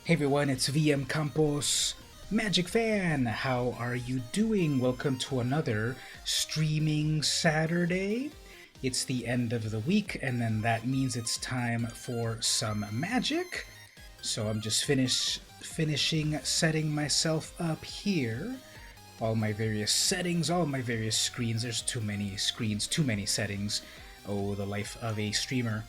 Hey everyone, it's VM Campos, Magic Fan. How are you doing? Welcome to another streaming Saturday. It's the end of the week, and then that means it's time for some magic. So I'm just finishing setting myself up here. All my various settings, all my various screens. There's too many screens, too many settings. Oh, the life of a streamer.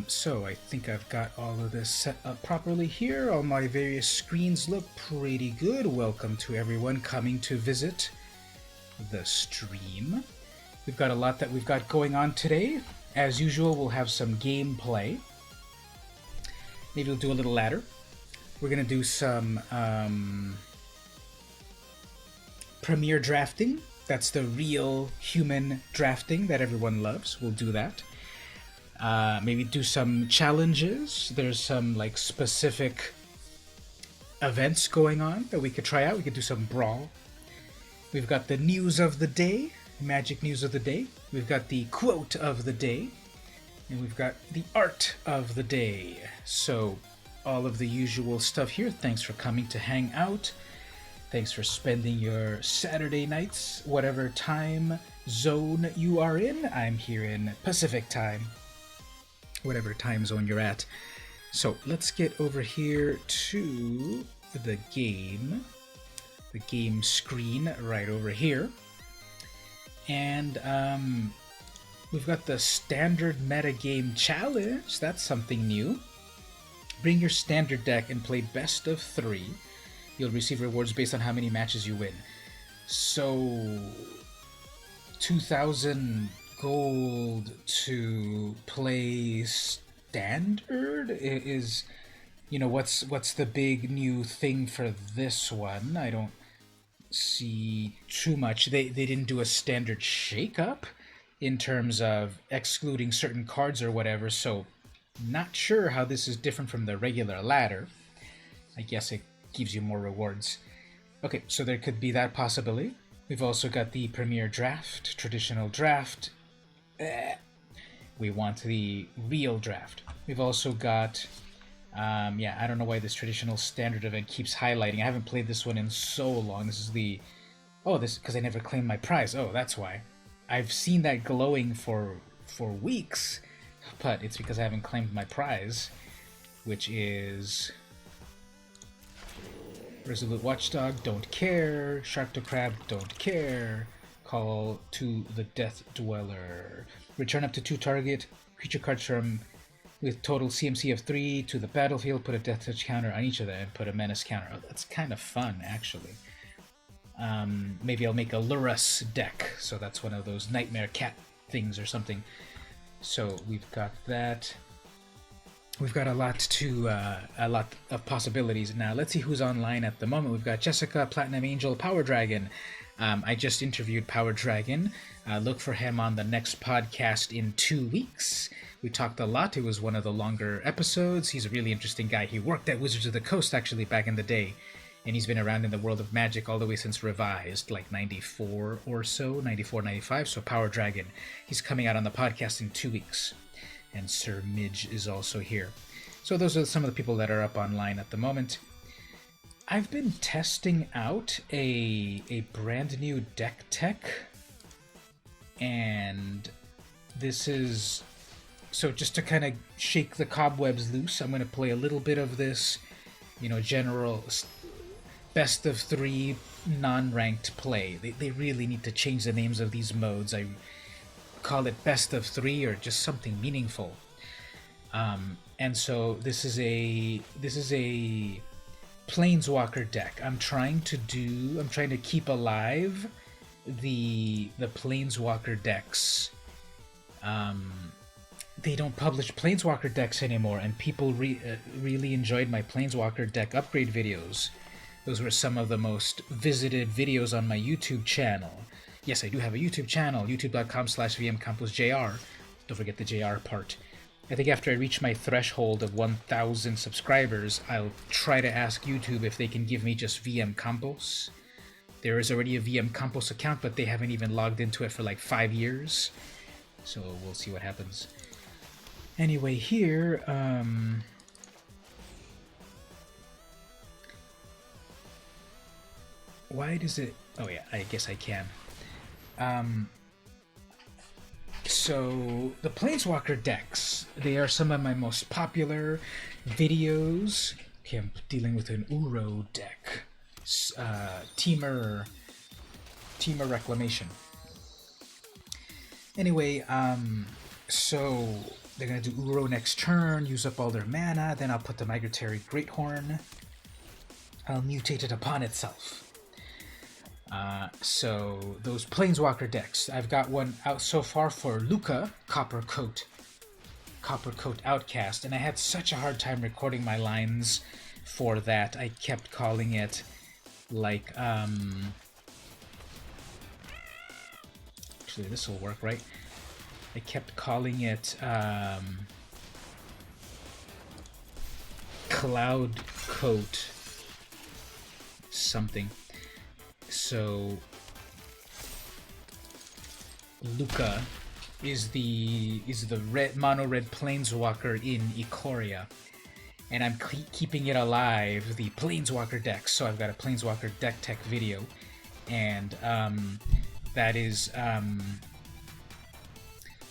So I think I've got all of this set up properly here. All my various screens look pretty good. Welcome to everyone coming to visit the stream. We've got a lot that we've got going on today. As usual, we'll have some gameplay. Maybe we'll do a little ladder. We're going to do some Premier drafting. That's the real human drafting that everyone loves. We'll do that. Maybe do some challenges. There's some like specific events going on that we could try out. We could do some brawl. We've got the news of the day, magic news of the day. We've got the quote of the day, and we've got the art of the day. So all of the usual stuff here. Thanks for coming to hang out. Thanks for spending your Saturday nights, whatever time zone you are in. I'm here in Pacific time. Whatever time zone you're at. So let's get over here to the game screen right over here. And we've got the standard metagame challenge. That's something new. Bring your standard deck and play best of 3. You'll receive rewards based on how many matches you win. So 2,000 gold to play standard is, you know, what's the big new thing for this one? I don't see too much. They didn't do a standard shakeup in terms of excluding certain cards or whatever, so not sure how this is different from the regular ladder. I guess it gives you more rewards. Okay, so there could be that possibility. We've also got the Premier Draft, Traditional Draft. We want the real draft. We've also got, I don't know why this traditional standard event keeps highlighting. I haven't played this one in so long. This is the, because I never claimed my prize. Oh, that's why. I've seen that glowing for weeks, but it's because I haven't claimed my prize, which is Resolute Watchdog, don't care. Sharktocrab, don't care. Call to the Death Dweller. Return up to 2 target creature cards from with total CMC of 3 to the battlefield. Put a Death Touch counter on each of them and put a Menace counter. Oh, that's kind of fun, actually. Maybe I'll make a Lurrus deck. So that's one of those Nightmare Cat things or something. So we've got that. We've got a lot of possibilities. Now let's see who's online at the moment. We've got Jessica, Platinum Angel, Power Dragon. I just interviewed Power Dragon. Look for him on the next podcast in 2 weeks. We talked a lot. It was one of the longer episodes. He's a really interesting guy. He worked at Wizards of the Coast, actually, back in the day. And he's been around in the world of Magic all the way since Revised, like 94 or so, 94, 95. So Power Dragon. He's coming out on the podcast in 2 weeks. And Sir Midge is also here. So those are some of the people that are up online at the moment. I've been testing out a brand new deck tech, and this is, so just to kind of shake the cobwebs loose, I'm going to play a little bit of this, general best of 3 non-ranked play. They really need to change the names of these modes. I call it best of 3 or just something meaningful. And so this is a Planeswalker deck. I'm trying to keep alive the Planeswalker decks. They don't publish Planeswalker decks anymore, and people really enjoyed my Planeswalker deck upgrade videos. Those were some of the most visited videos on my YouTube channel. Yes, I do have a YouTube channel, youtube.com/vmcamposjr. Don't forget the JR part. I think after I reach my threshold of 1,000 subscribers, I'll try to ask YouTube if they can give me just VM Campos. There is already a VM Campos account, but they haven't even logged into it for like 5 years. So we'll see what happens. Anyway, here, Why does it... Oh yeah, I guess I can. So, the Planeswalker decks, they are some of my most popular videos. Okay, I'm dealing with an Uro deck. Teamer Reclamation. Anyway, so they're gonna do Uro next turn, use up all their mana, then I'll put the Migratory Greathorn. I'll mutate it upon itself. So those Planeswalker decks, I've got one out so far for Luca, Coppercoat Outcast, and I had such a hard time recording my lines for that. I kept calling it like, actually this will work, right? I kept calling it, Cloud Coat something. So Luca is the red mono red planeswalker in Ikoria, and I'm keeping it alive, the planeswalker deck. So I've got a planeswalker deck tech video, and that is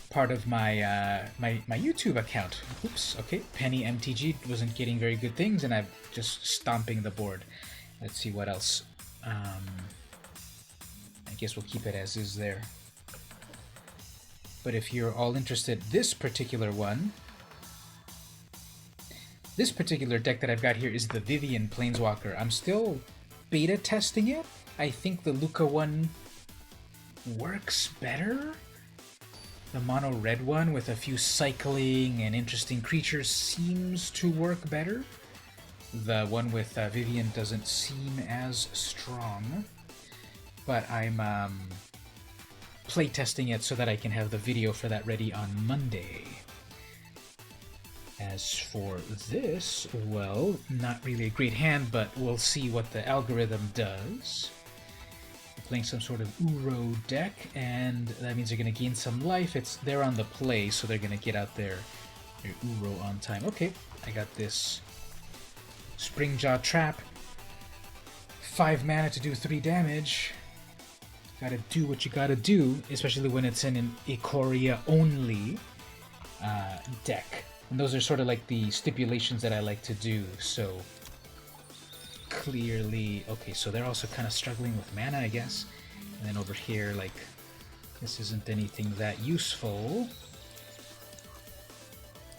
part of my my YouTube account. Oops. Okay, Penny MTG wasn't getting very good things, and I'm just stomping the board. Let's see what else. I guess we'll keep it as is there. But if you're all interested, this particular deck that I've got here is the Vivian Planeswalker. I'm still beta testing it. I think the Luca one works better. The mono red one with a few cycling and interesting creatures seems to work better. The one with Vivian doesn't seem as strong, but I'm playtesting it so that I can have the video for that ready on Monday. As for this, well, not really a great hand, but we'll see what the algorithm does. We're playing some sort of Uro deck, and that means they're going to gain some life. They're on the play, so they're going to get out their Uro on time. Okay, I got this Springjaw Trap. 5 mana to do 3 damage. Gotta do what you gotta do, especially when it's in an Ikoria only deck. And those are sort of like the stipulations that I like to do, so clearly... Okay, so they're also kind of struggling with mana, I guess. And then over here, like, this isn't anything that useful.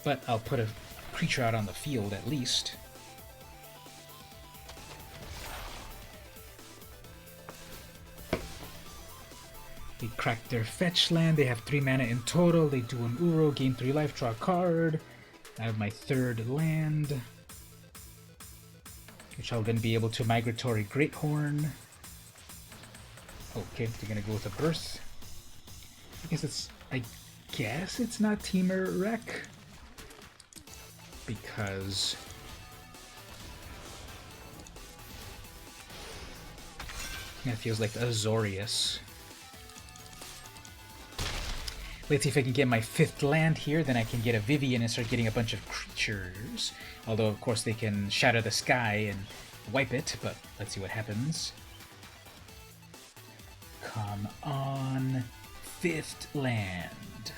But I'll put a creature out on the field at least. They cracked their fetch land. They have 3 mana in total. They do an Uro, gain 3 life, draw a card. I have my 3rd land, which I'll then be able to Migratory Greathorn. Okay, they're gonna go with a Birth. I guess it's not Teamer Rec, because that feels like Azorius. Let's see if I can get my 5th land here, then I can get a Vivian and start getting a bunch of creatures. Although, of course, they can shatter the sky and wipe it, but let's see what happens. Come on, 5th land.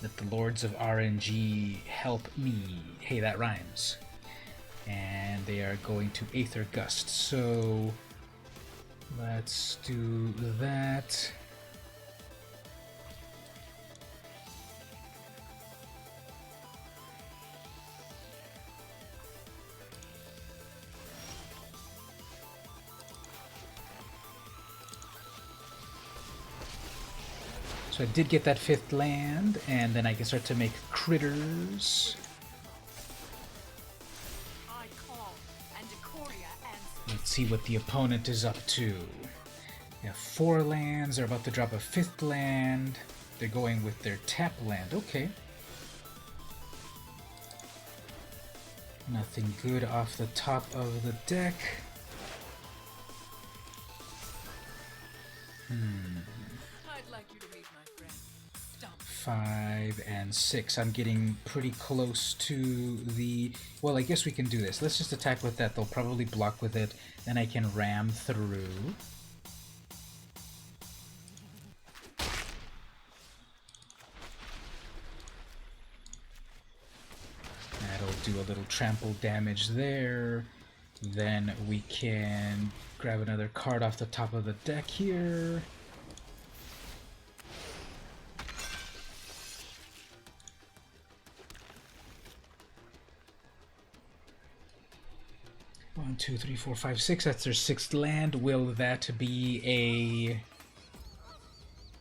Let the Lords of RNG help me. Hey, that rhymes. And they are going to Aether Gust, so let's do that. So I did get that 5th land, and then I can start to make critters. Let's see what the opponent is up to. They have 4 lands, they're about to drop a 5th land. They're going with their tap land, okay. Nothing good off the top of the deck. I'd like you to meet my friend, 5, and 6. I'm getting pretty close to the... Well, I guess we can do this. Let's just attack with that. They'll probably block with it. Then I can ram through. That'll do a little trample damage there. Then we can grab another card off the top of the deck here. One, two, three, four, five, six. That's their 6th land. Will that be a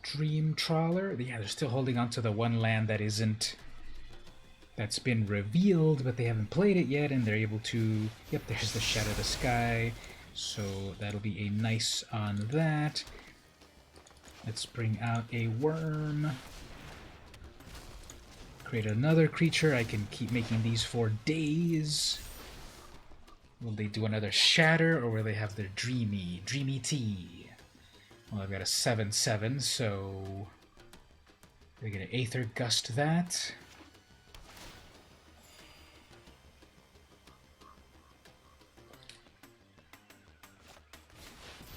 Dream Trawler? Yeah, they're still holding on to the one land that isn't... That's been revealed, but they haven't played it yet, and they're able to... Yep, there's the Shadow the Sky. So that'll be a nice on that. Let's bring out a worm. Create another creature. I can keep making these for days. Will they do another Shatter, or will they have their Dreamy Tea? Well, I've got a 7/7, so they're gonna Aether Gust that.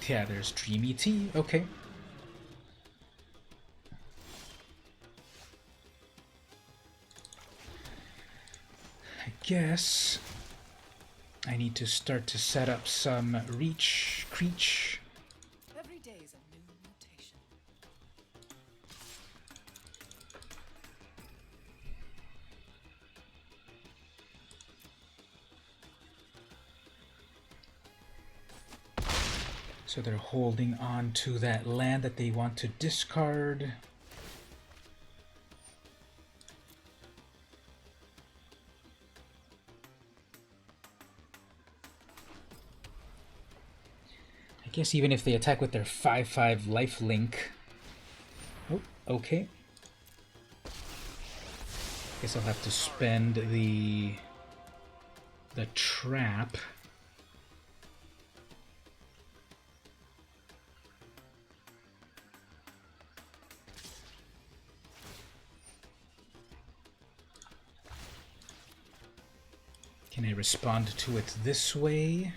Yeah, there's Dreamy Tea. Okay. I guess I need to start to set up some Creech. Every day is a new mutation. So they're holding on to that land that they want to discard. I guess even if they attack with their 5/5 lifelink. Oh, okay. Guess I'll have to spend the trap. Can I respond to it this way?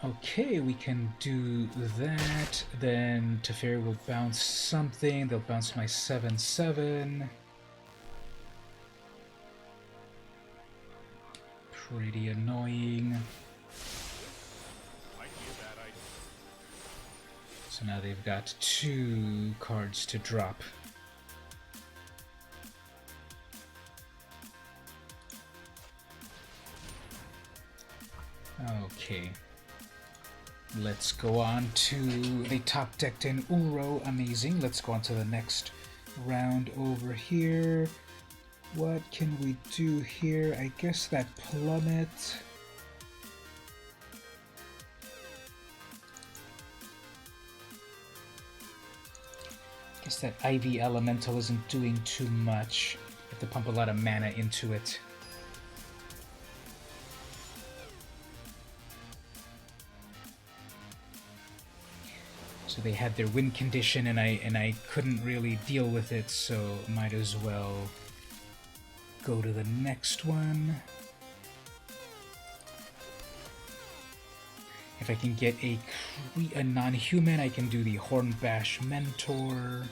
Okay, we can do that. Then Teferi will bounce something. They'll bounce my 7/7. Pretty annoying. So now they've got 2 cards to drop. Okay. Let's go on to the top decked in Uro. Amazing. Let's go on to the next round over here. What can we do here? I guess that plummet. I guess that Ivy Elemental isn't doing too much. Have to pump a lot of mana into it. So they had their win condition, and I couldn't really deal with it, so might as well go to the next one. If I can get a non-human, I can do the Hornbash Mentor.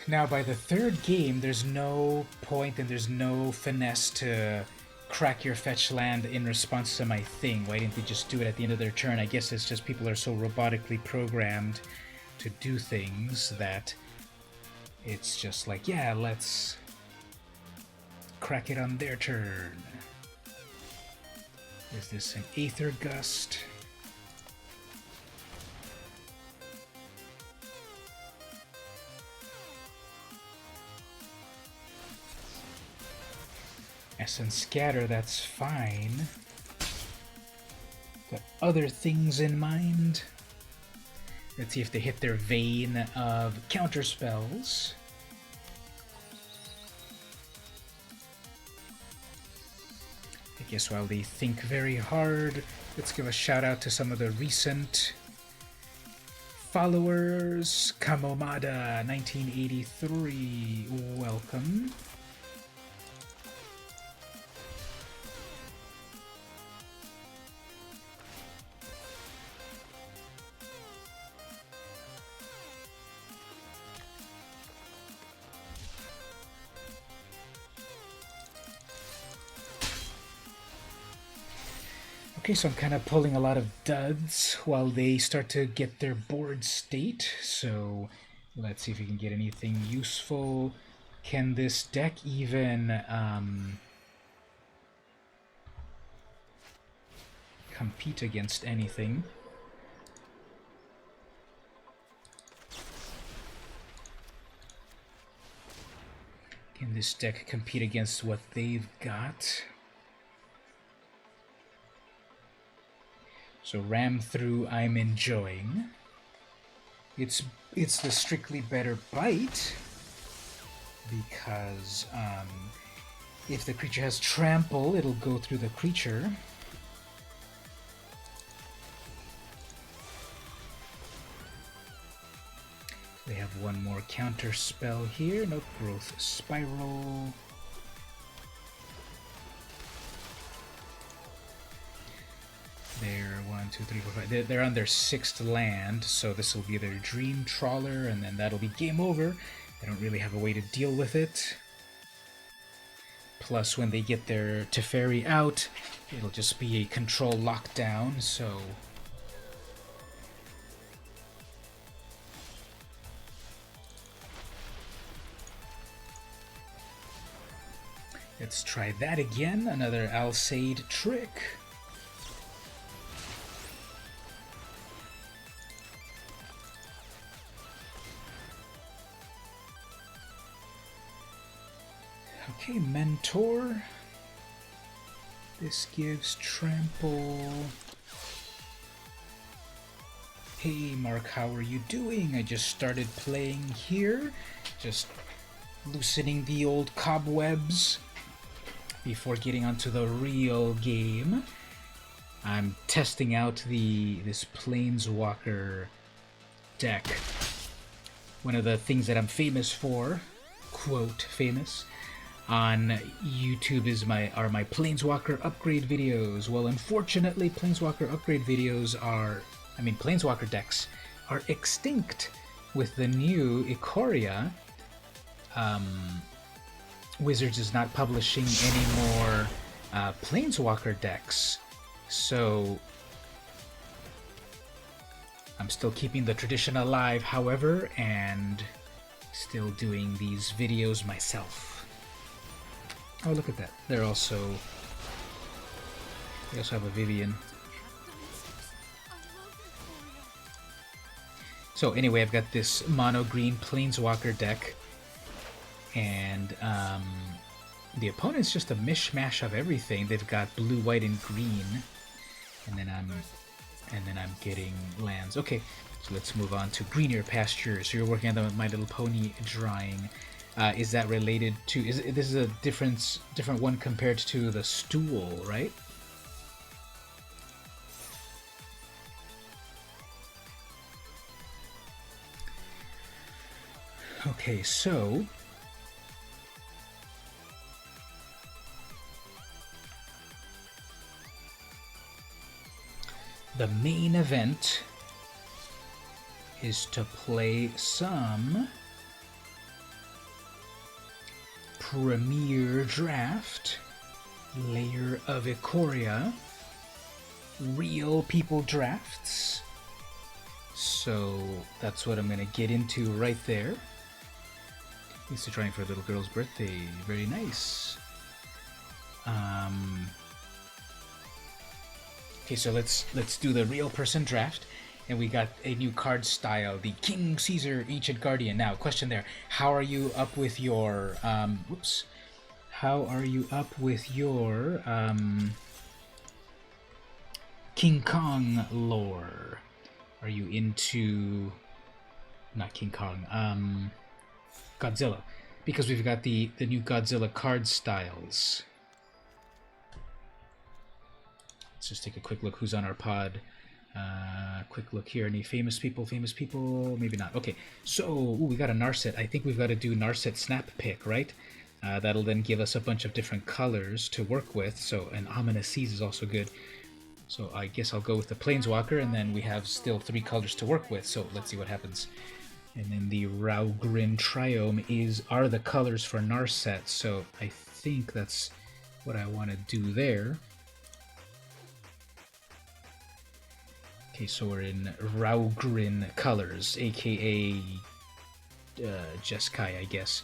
Now, by the 3rd game, there's no point and there's no finesse to crack your fetch land in response to my thing. Why didn't they just do it at the end of their turn? I guess it's just people are so robotically programmed to do things that it's just like, yeah, let's crack it on their turn. Is this an Aether Gust? Essence Scatter, that's fine. Got other things in mind. Let's see if they hit their vein of counter spells. I guess while they think very hard, let's give a shout out to some of the recent followers. Kamomada 1983, welcome. Okay, so I'm kind of pulling a lot of duds while they start to get their board state. So let's see if we can get anything useful. Can this deck even compete against anything? Can this deck compete against what they've got? So ram through, I'm enjoying. It's the strictly better bite because if the creature has trample, it'll go through the creature. They have one more counter spell here. Nope, growth spiral. They're 1, 2, 3, 4, 5. They're on their 6th land, so this will be their Dream Trawler, and then that'll be game over. They don't really have a way to deal with it. Plus, when they get their Teferi out, it'll just be a control lockdown, so... Let's try that again. Another Alseid trick. Okay, Mentor. This gives trample. Hey Mark, how are you doing? I just started playing here. Just loosening the old cobwebs before getting onto the real game. I'm testing out this Planeswalker deck. One of the things that I'm famous for, quote famous, on YouTube are my Planeswalker upgrade videos. Well, unfortunately, Planeswalker upgrade videos Planeswalker decks are extinct with the new Ikoria. Wizards is not publishing any more Planeswalker decks, so I'm still keeping the tradition alive, however, and still doing these videos myself. Oh, look at that. They also have a Vivian. So anyway, I've got this mono green Planeswalker deck, and the opponent's just a mishmash of everything. They've got blue, white, and green, and then I'm getting lands. Okay, so let's move on to Greener Pastures. So you're working on the My Little Pony drawing. Is that related to? This is a different one compared to the stool, right? Okay, so the main event is to play some Premier Draft, Layer of Ikoria, real people drafts. So that's what I'm going to get into right there. Used to trying for a little girl's birthday. Very nice. Okay, so let's do the real person draft. And we got a new card style, the King Caesar Ancient Guardian. Now, question there: how are you up with your How are you up with your King Kong lore? Are you into... not King Kong, Godzilla? Because we've got the new Godzilla card styles. Let's just take a quick look who's on our pod. Quick look here. Any famous people? Famous people? Maybe not. Okay, so we got a Narset. I think we've got to do Narset Snap Pick, right? That'll then give us a bunch of different colors to work with. So an Ominous Seas is also good. So I guess I'll go with the Planeswalker, and then we have still 3 colors to work with. So let's see what happens. And then the Raugrin Triome are the colors for Narset. So I think that's what I want to do there. Okay, so we're in Raugrin colors, aka Jeskai, I guess.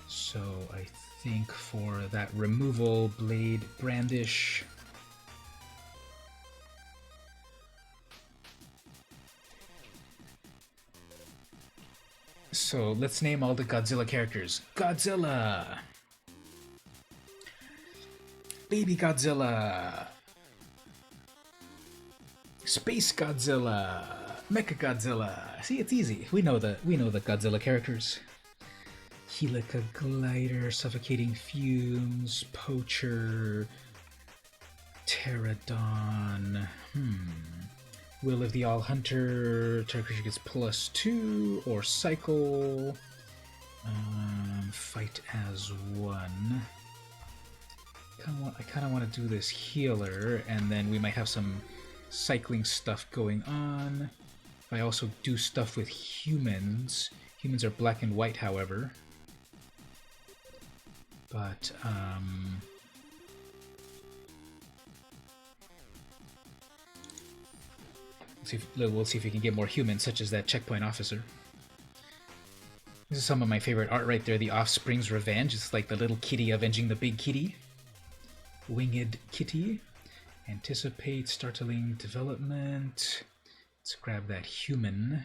So I think for that removal, Blade Brandish. So let's name all the Godzilla characters. Godzilla! Baby Godzilla! Space Godzilla, Mecha Godzilla. See, it's easy. We know the Godzilla characters. Helica Glider, Suffocating Fumes, Poacher, Pterodon. Will of the All Hunter. Target creature gets +2 or cycle. Fight as one. I kind of want to do this healer, and then we might have some cycling stuff going on. If I also do stuff with humans are black and white, however. But we'll see if we can get more humans, such as that checkpoint officer. This is some of my favorite art right there. The Offspring's Revenge. It's like the little kitty avenging the big kitty. Winged Kitty. Anticipate, startling development. Let's grab that human.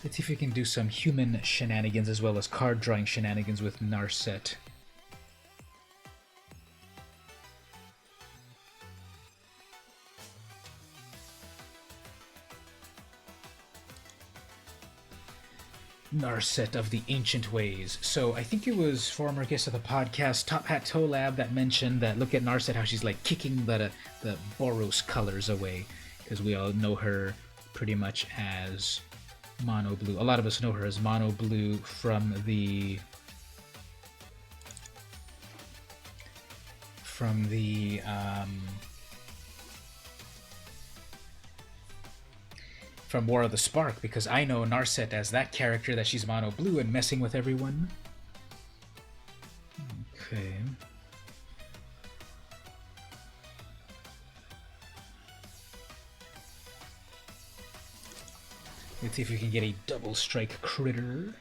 Let's see if we can do some human shenanigans as well as card drawing shenanigans with Narset. Narset of the Ancient Ways. So I think it was former guest of the podcast, Top Hat Toe Lab, that mentioned that look at Narset, how she's like kicking the Boros colors away, because we all know her pretty much as mono blue. A lot of us know her as mono blue from the from War of the Spark, because I know Narset as that character that she's mono blue and messing with everyone. Okay. Let's see if we can get a double strike critter.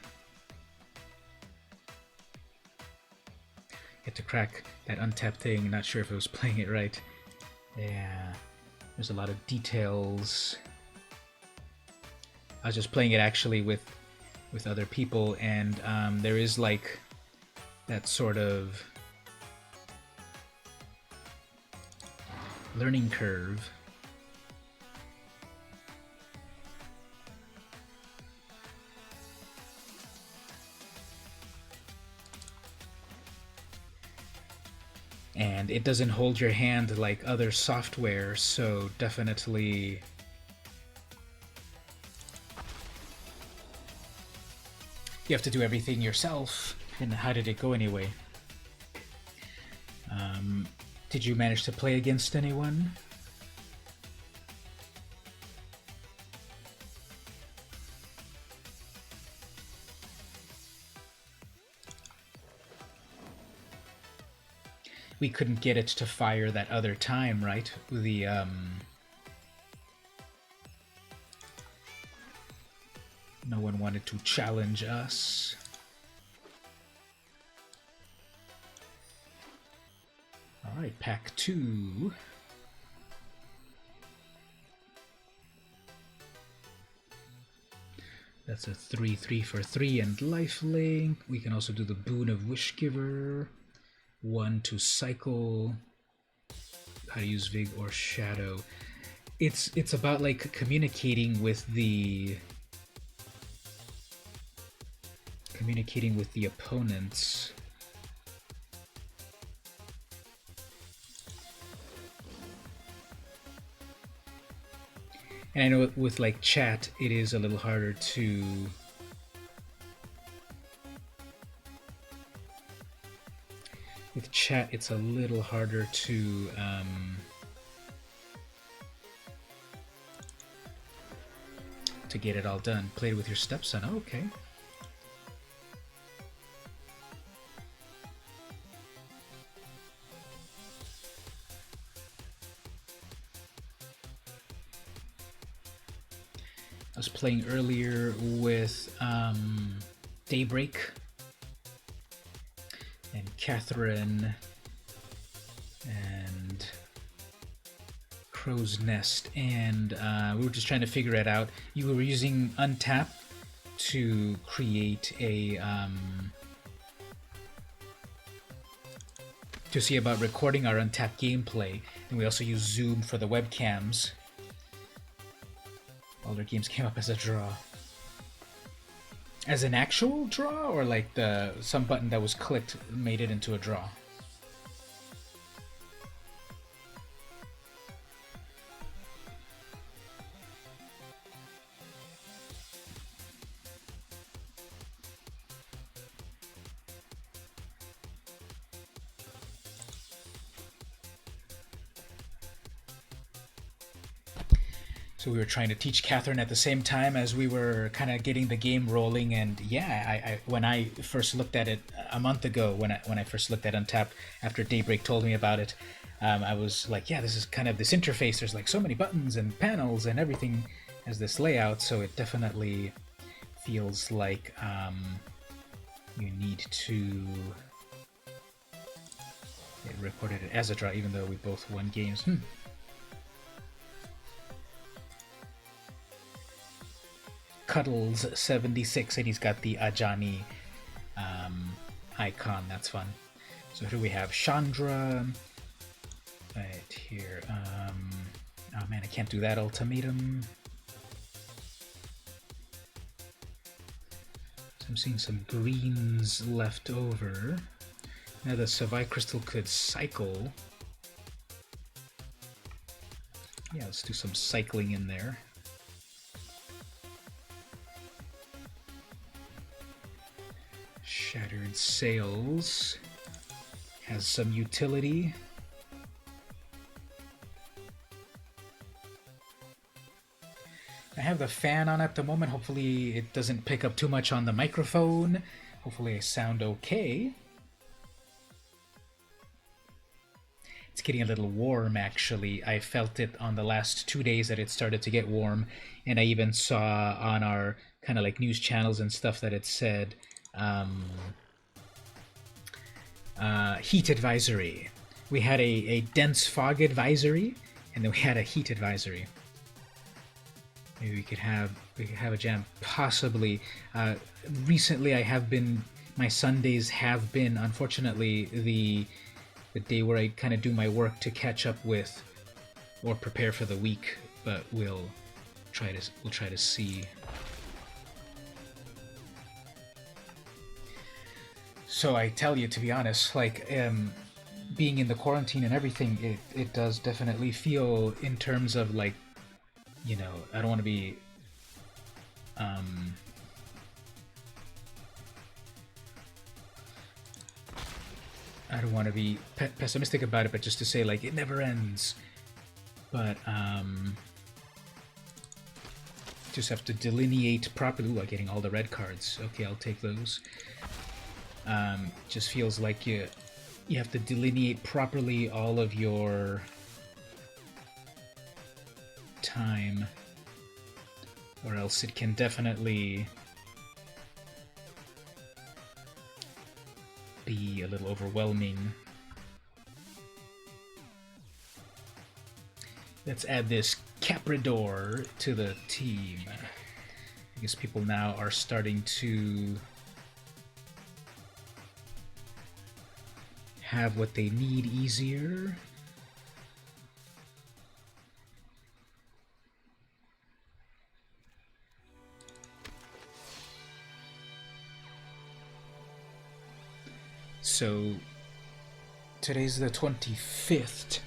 Get to crack that untapped thing. Not sure if I was playing it right. Yeah. There's a lot of details. I was just playing it actually with other people, and there is like that sort of learning curve. And it doesn't hold your hand like other software, so definitely you have to do everything yourself. And how did it go anyway? Did you manage to play against anyone? We couldn't get it to fire that other time, right? The no one wanted to challenge us. Alright, pack 2. That's a 3/3 for 3 and lifelink. We can also do the Boon of Wishgiver. 1 to cycle, how to use Vig or Shadow. It's about like communicating with the opponents. And I know with like chat, it is a little harder to it's a little harder to get it all done. Played with your stepson. Oh, okay. I was playing earlier with Daybreak and Catherine and Crow's Nest, and we were just trying to figure it out. You were using Untap to create a to see about recording our Untapped gameplay, and we also use Zoom for the webcams. All their games came up as a draw. As an actual draw, or like some button that was clicked made it into a draw? So we were trying to teach Catherine at the same time as we were kind of getting the game rolling. And yeah, I when I first looked at it a month ago, when I first looked at Untapped after Daybreak told me about it, I was like, yeah, this is kind of this interface. There's like so many buttons and panels and everything has this layout. So it definitely feels like you need to. It recorded it as a draw, even though we both won games. Cuddles76, and he's got the Ajani icon. That's fun. So here we have Chandra right here. Oh man, I can't do that ultimatum. So I'm seeing some greens left over. Now the Savai Crystal could cycle. Yeah, let's do some cycling in there. Shattered Sails has some utility. I have the fan on at the moment. Hopefully it doesn't pick up too much on the microphone. Hopefully I sound okay. It's getting a little warm actually. I felt it on the last 2 days that it started to get warm, and I even saw on our kind of like news channels and stuff that it said heat advisory. We had a dense fog advisory, and then we had a heat advisory. Maybe we could have a jam, possibly. Recently, my Sundays have been, unfortunately, the day where I kind of do my work to catch up with or prepare for the week. But we'll try to see. So I tell you, to be honest, like being in the quarantine and everything, it does definitely feel, in terms of like, you know, I don't want to be I don't want to be pessimistic about it, but just to say, like, it never ends. But just have to delineate properly. Ooh, I'm getting all the red cards. Okay, I'll take those. Just feels like you have to delineate properly all of your time, or else it can definitely be a little overwhelming. Let's add this Caprador to the team. I guess people now are starting to have what they need easier. So today's the 25th.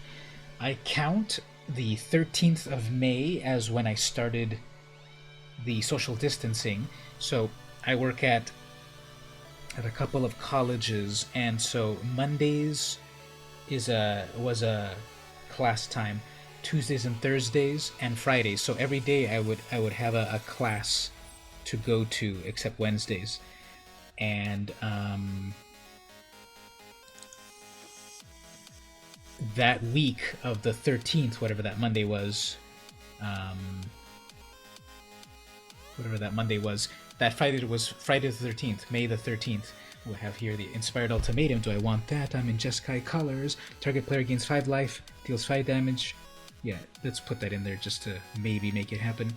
I count the 13th of May as when I started the social distancing. So I work at a couple of colleges, and so Mondays was a class time, Tuesdays and Thursdays and Fridays. So every day I would have a class to go to, except Wednesdays. And that week of the 13th, whatever that Monday was, that Friday was Friday the 13th, May the 13th. We'll have here the Inspired Ultimatum. Do I want that? I'm in Jeskai colors. Target player gains 5 life, deals 5 damage. Yeah, let's put that in there just to maybe make it happen.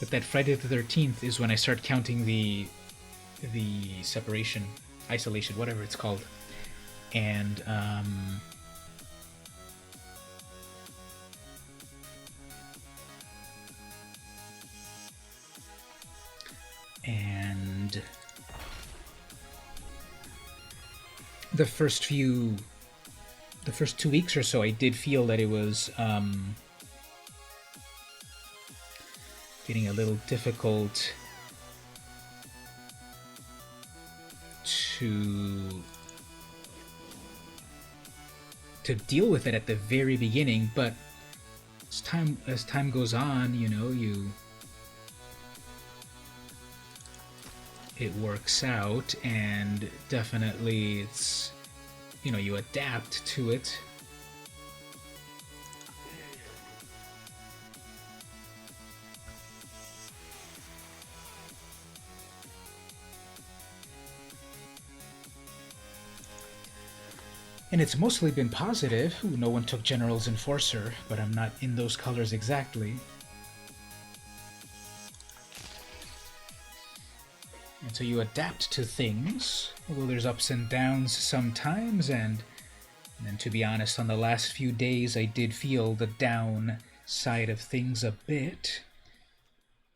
But that Friday the 13th is when I start counting the separation, isolation, whatever it's called. And the first 2 weeks or so, I did feel that it was getting a little difficult to deal with it at the very beginning, but as time goes on, you know, it works out, and definitely it's, you know, you adapt to it. And it's mostly been positive. Ooh, no one took General's Enforcer, but I'm not in those colors exactly. And so you adapt to things, although there's ups and downs sometimes, and to be honest, on the last few days I did feel the down side of things a bit.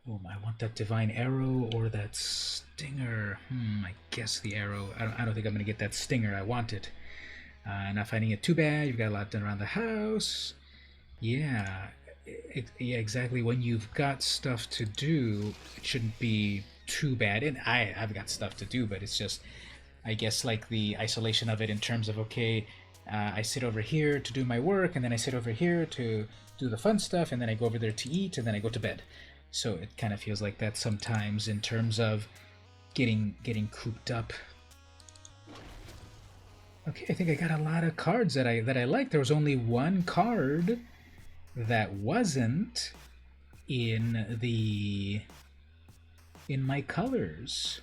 Oh, I want that Divine Arrow or that Stinger. I guess the Arrow. I don't think I'm going to get that Stinger. I want it. Not finding it too bad. You've got a lot done around the house. Yeah, yeah, exactly. When you've got stuff to do, it shouldn't be too bad. And I've got stuff to do, but it's just, I guess, like the isolation of it in terms of, okay, I sit over here to do my work, and then I sit over here to do the fun stuff, and then I go over there to eat, and then I go to bed. So it kind of feels like that sometimes in terms of getting cooped up. Okay, I think I got a lot of cards that I like. There was only one card that wasn't in my colors.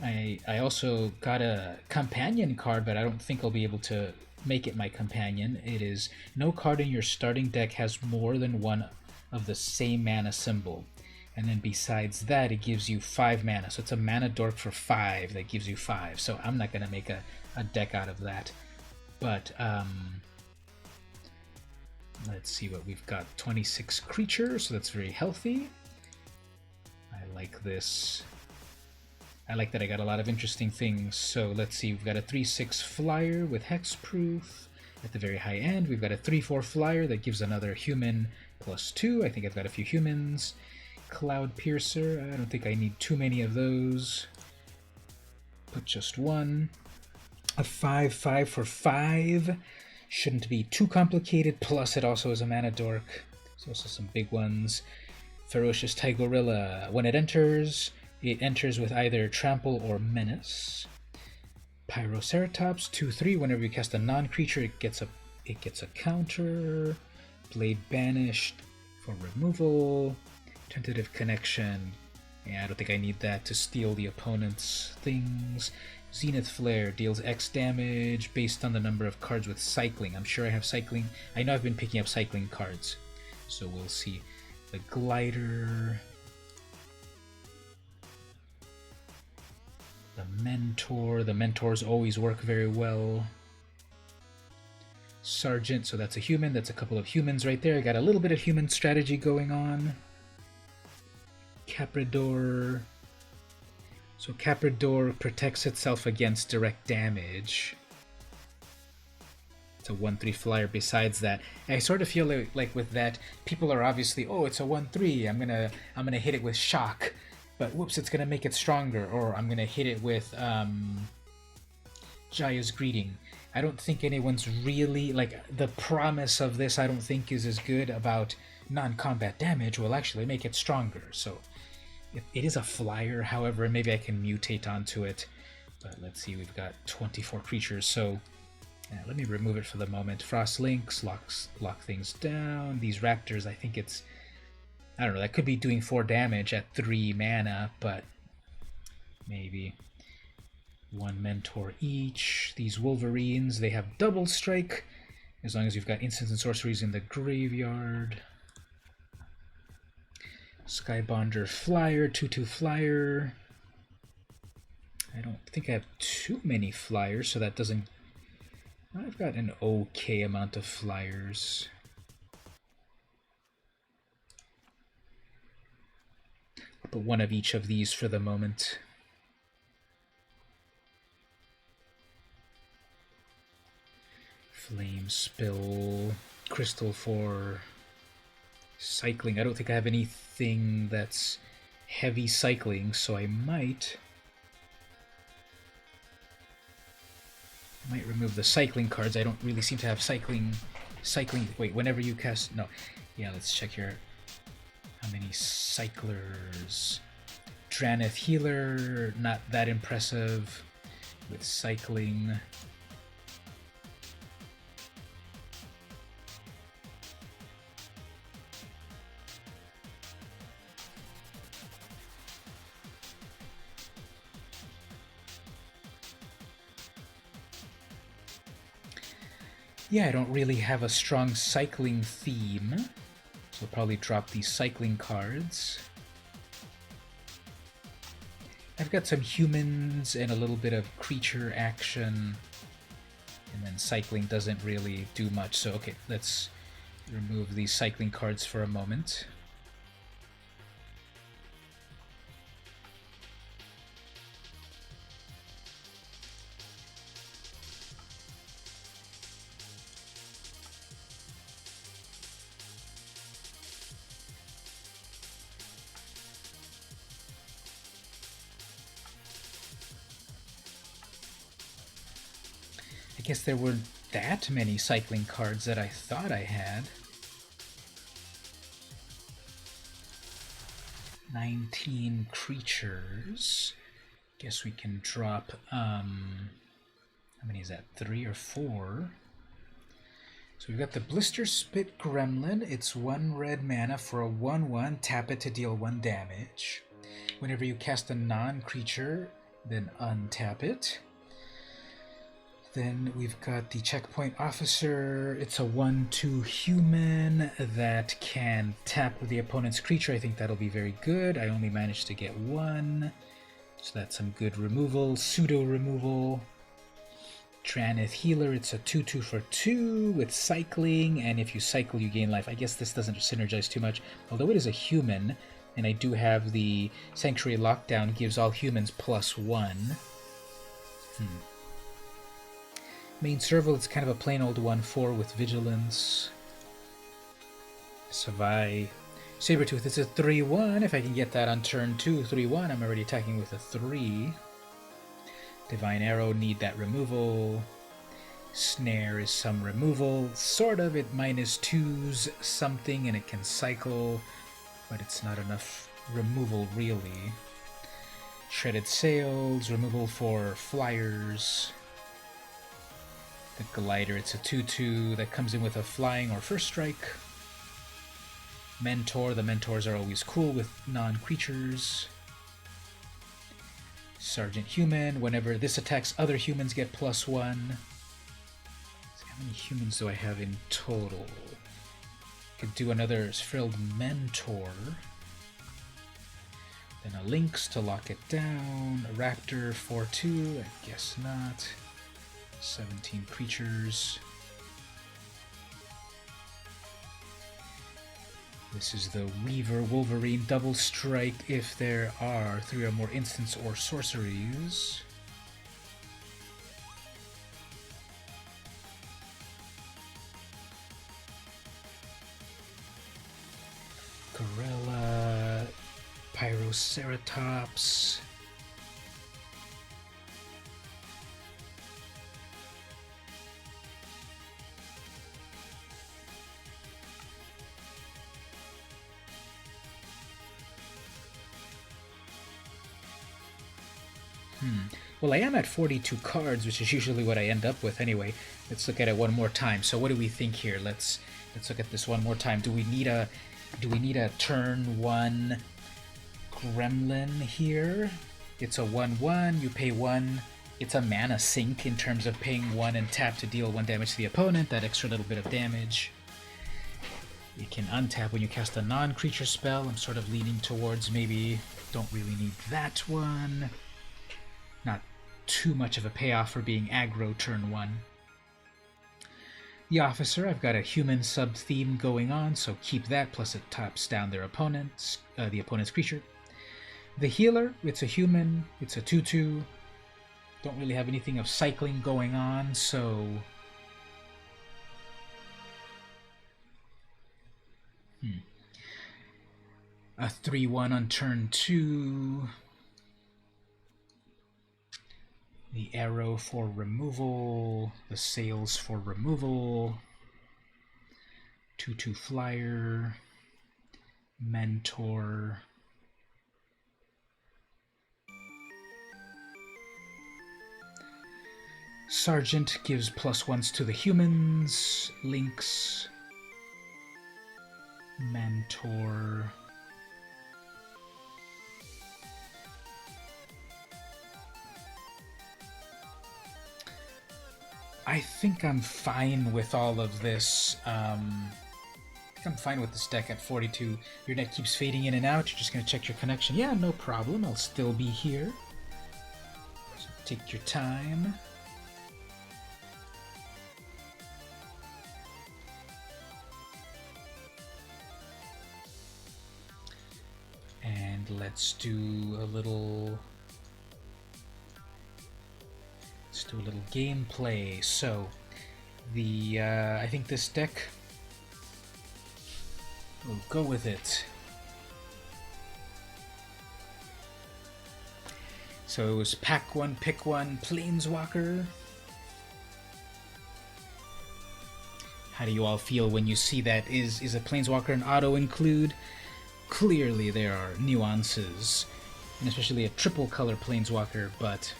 I also got a companion card, but I don't think I'll be able to make it my companion. It is no card in your starting deck has more than one of the same mana symbol. And then besides that, it gives you 5 mana. So it's a mana dork for 5 that gives you 5. So I'm not going to make a deck out of that. But let's see what we've got. 26 creatures, so that's very healthy. I like this. I like that I got a lot of interesting things. So let's see, we've got a 3/6 flyer with hexproof. At the very high end, we've got a 3/4 flyer that gives another human +2. I think I've got a few humans. Cloud Piercer, I don't think I need too many of those. Put just one. A 5/5 for 5. Shouldn't be too complicated, plus it also is a mana dork. There's also some big ones. Ferocious Tigorilla. When it enters with either Trample or Menace. Pyroceratops, 2/3. Whenever you cast a non-creature, it gets a counter. Blade Banished for removal. Tentative Connection. Yeah, I don't think I need that to steal the opponent's things. Zenith Flare deals X damage based on the number of cards with cycling. I'm sure I have cycling. I know I've been picking up cycling cards, so we'll see. The Glider. The Mentor. The Mentors always work very well. Sergeant, so that's a human. That's a couple of humans right there. I got a little bit of human strategy going on. Caprador. So Caprador protects itself against direct damage. It's a 1/3 flyer. Besides that, I sort of feel like with that, people are obviously, oh, it's a 1/3. I'm gonna hit it with shock, but whoops, it's gonna make it stronger. Or I'm gonna hit it with Jaya's Greeting. I don't think anyone's really like the promise of this. I don't think is as good about non-combat damage will actually make it stronger. So it is a flyer, however, maybe I can mutate onto it. But let's see, we've got 24 creatures, so let me remove it for the moment. Frost Links lock things down. These Raptors, I think it's, I don't know, that could be doing 4 damage at 3 mana, but maybe. 1 Mentor each. These Wolverines, they have double strike, as long as you've got instants and sorceries in the graveyard. Skybonder Flyer, 2/2 flyer. I don't think I have too many flyers, so that doesn't... I've got an okay amount of flyers. I'll put 1 of each of these for the moment. Flame Spill, Crystal for cycling. I don't think I have anything that's heavy cycling, so I might remove the cycling cards. I don't really seem to have cycling. Wait, whenever you cast, no. Yeah, let's check here. How many cyclers? Draneth Healer, not that impressive with cycling. Yeah, I don't really have a strong cycling theme, so I'll probably drop these cycling cards. I've got some humans and a little bit of creature action, and then cycling doesn't really do much, so okay, let's remove these cycling cards for a moment. I guess there weren't that many cycling cards that I thought I had. 19 creatures. Guess we can drop, how many is that? 3 or 4? So we've got the Blister Spit Gremlin. It's 1 red mana for a 1/1. Tap it to deal 1 damage. Whenever you cast a non-creature, then untap it. Then we've got the Checkpoint Officer. It's a 1/2 human that can tap with the opponent's creature. I think that'll be very good. I only managed to get 1, so that's some good removal. Pseudo removal. Draneth Healer. It's a 2/2 for 2 with cycling, and if you cycle, you gain life. I guess this doesn't synergize too much, although it is a human, and I do have the Sanctuary Lockdown gives all humans +1. Main Serval, it's kind of a plain old 1/4 with Vigilance. Savai. Sabertooth, it's a 3/1. If I can get that on turn 2, 3/1, I'm already attacking with a 3. Divine Arrow, need that removal. Snare is some removal. Sort of, it -2s something and it can cycle, but it's not enough removal really. Shredded Sails, removal for flyers. The Glider, it's a 2/2 that comes in with a flying or first strike. Mentor, the Mentors are always cool with non-creatures. Sergeant Human, whenever this attacks, other humans get +1. So how many humans do I have in total? Could do another Frilled Mentor. Then a Lynx to lock it down. A Raptor 4/2. I guess not. 17 creatures. This is the Weaver Wolverine double strike if there are 3 or more instants or sorceries. Gorilla, Pyroceratops. Well, I am at 42 cards, which is usually what I end up with anyway. Let's look at it one more time. So what do we think here? Let's look at this one more time. Do we need a turn 1 gremlin here? It's a 1/1, you pay 1. It's a mana sink in terms of paying 1 and tap to deal 1 damage to the opponent, that extra little bit of damage. You can untap when you cast a non-creature spell. I'm sort of leaning towards maybe don't really need that one. Not too much of a payoff for being aggro turn 1. The Officer, I've got a human sub-theme going on, so keep that, plus it tops down their opponent's, the opponent's creature. The Healer, it's a human, it's a 2/2. Don't really have anything of cycling going on, so... A 3/1 on turn 2. The Arrow for removal, the Sails for removal, 2/2 flyer, Mentor, Sergeant gives +1s to the humans, Lynx, Mentor, I think I'm fine with all of this. I think I'm fine with this deck at 42. Your net keeps fading in and out. You're just going to check your connection. Yeah, no problem. I'll still be here. So take your time. And let's do a little... Let's do a little gameplay. So, I think this deck, we'll go with it. So it was pack 1, pick 1, Planeswalker. How do you all feel when you see that? Is a Planeswalker an auto-include? Clearly there are nuances, and especially a triple color Planeswalker, but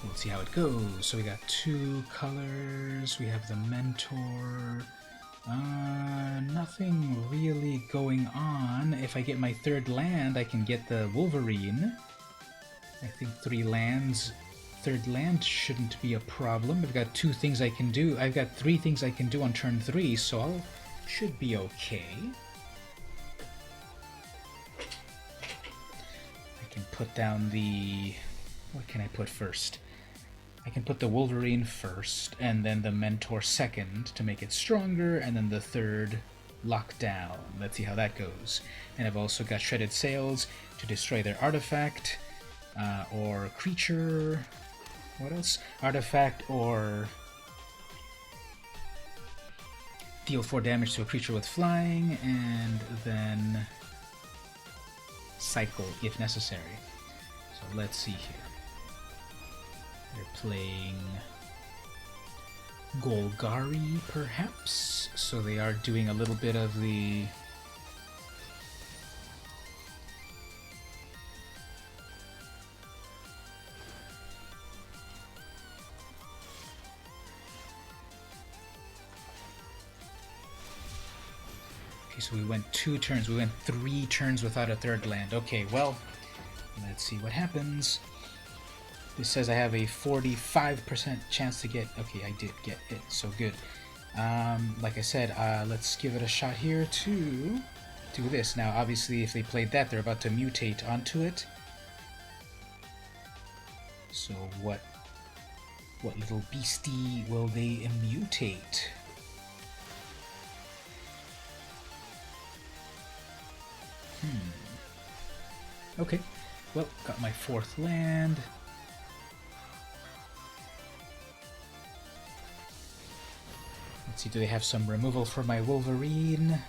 let's see how it goes. So we got 2 colors, we have the Mentor, nothing really going on. If I get my 3rd land, I can get the Wolverine. I think 3 lands, 3rd land shouldn't be a problem. I've got 2 things I can do. I've got 3 things I can do on turn 3, so I should be okay. I can put down the... What can I put first? I can put the Wolverine first, and then the Mentor second to make it stronger, and then the 3rd lockdown. Let's see how that goes. And I've also got Shredded Sails to destroy their artifact, or creature. What else? Artifact or deal 4 damage to a creature with flying, and then cycle if necessary. So let's see here. They're playing Golgari, perhaps? So they are doing a little bit of the... Okay, so we went 2 turns. We went 3 turns without a 3rd land. Okay, well, let's see what happens. This says I have a 45% chance to get... Okay, I did get it, so good. Like I said, let's give it a shot here, too. do this. Now, obviously, if they played that, they're about to mutate onto it. So what little beastie will they mutate? Okay, well, got my 4th land. Let's see, do they have some removal for my Wolverine?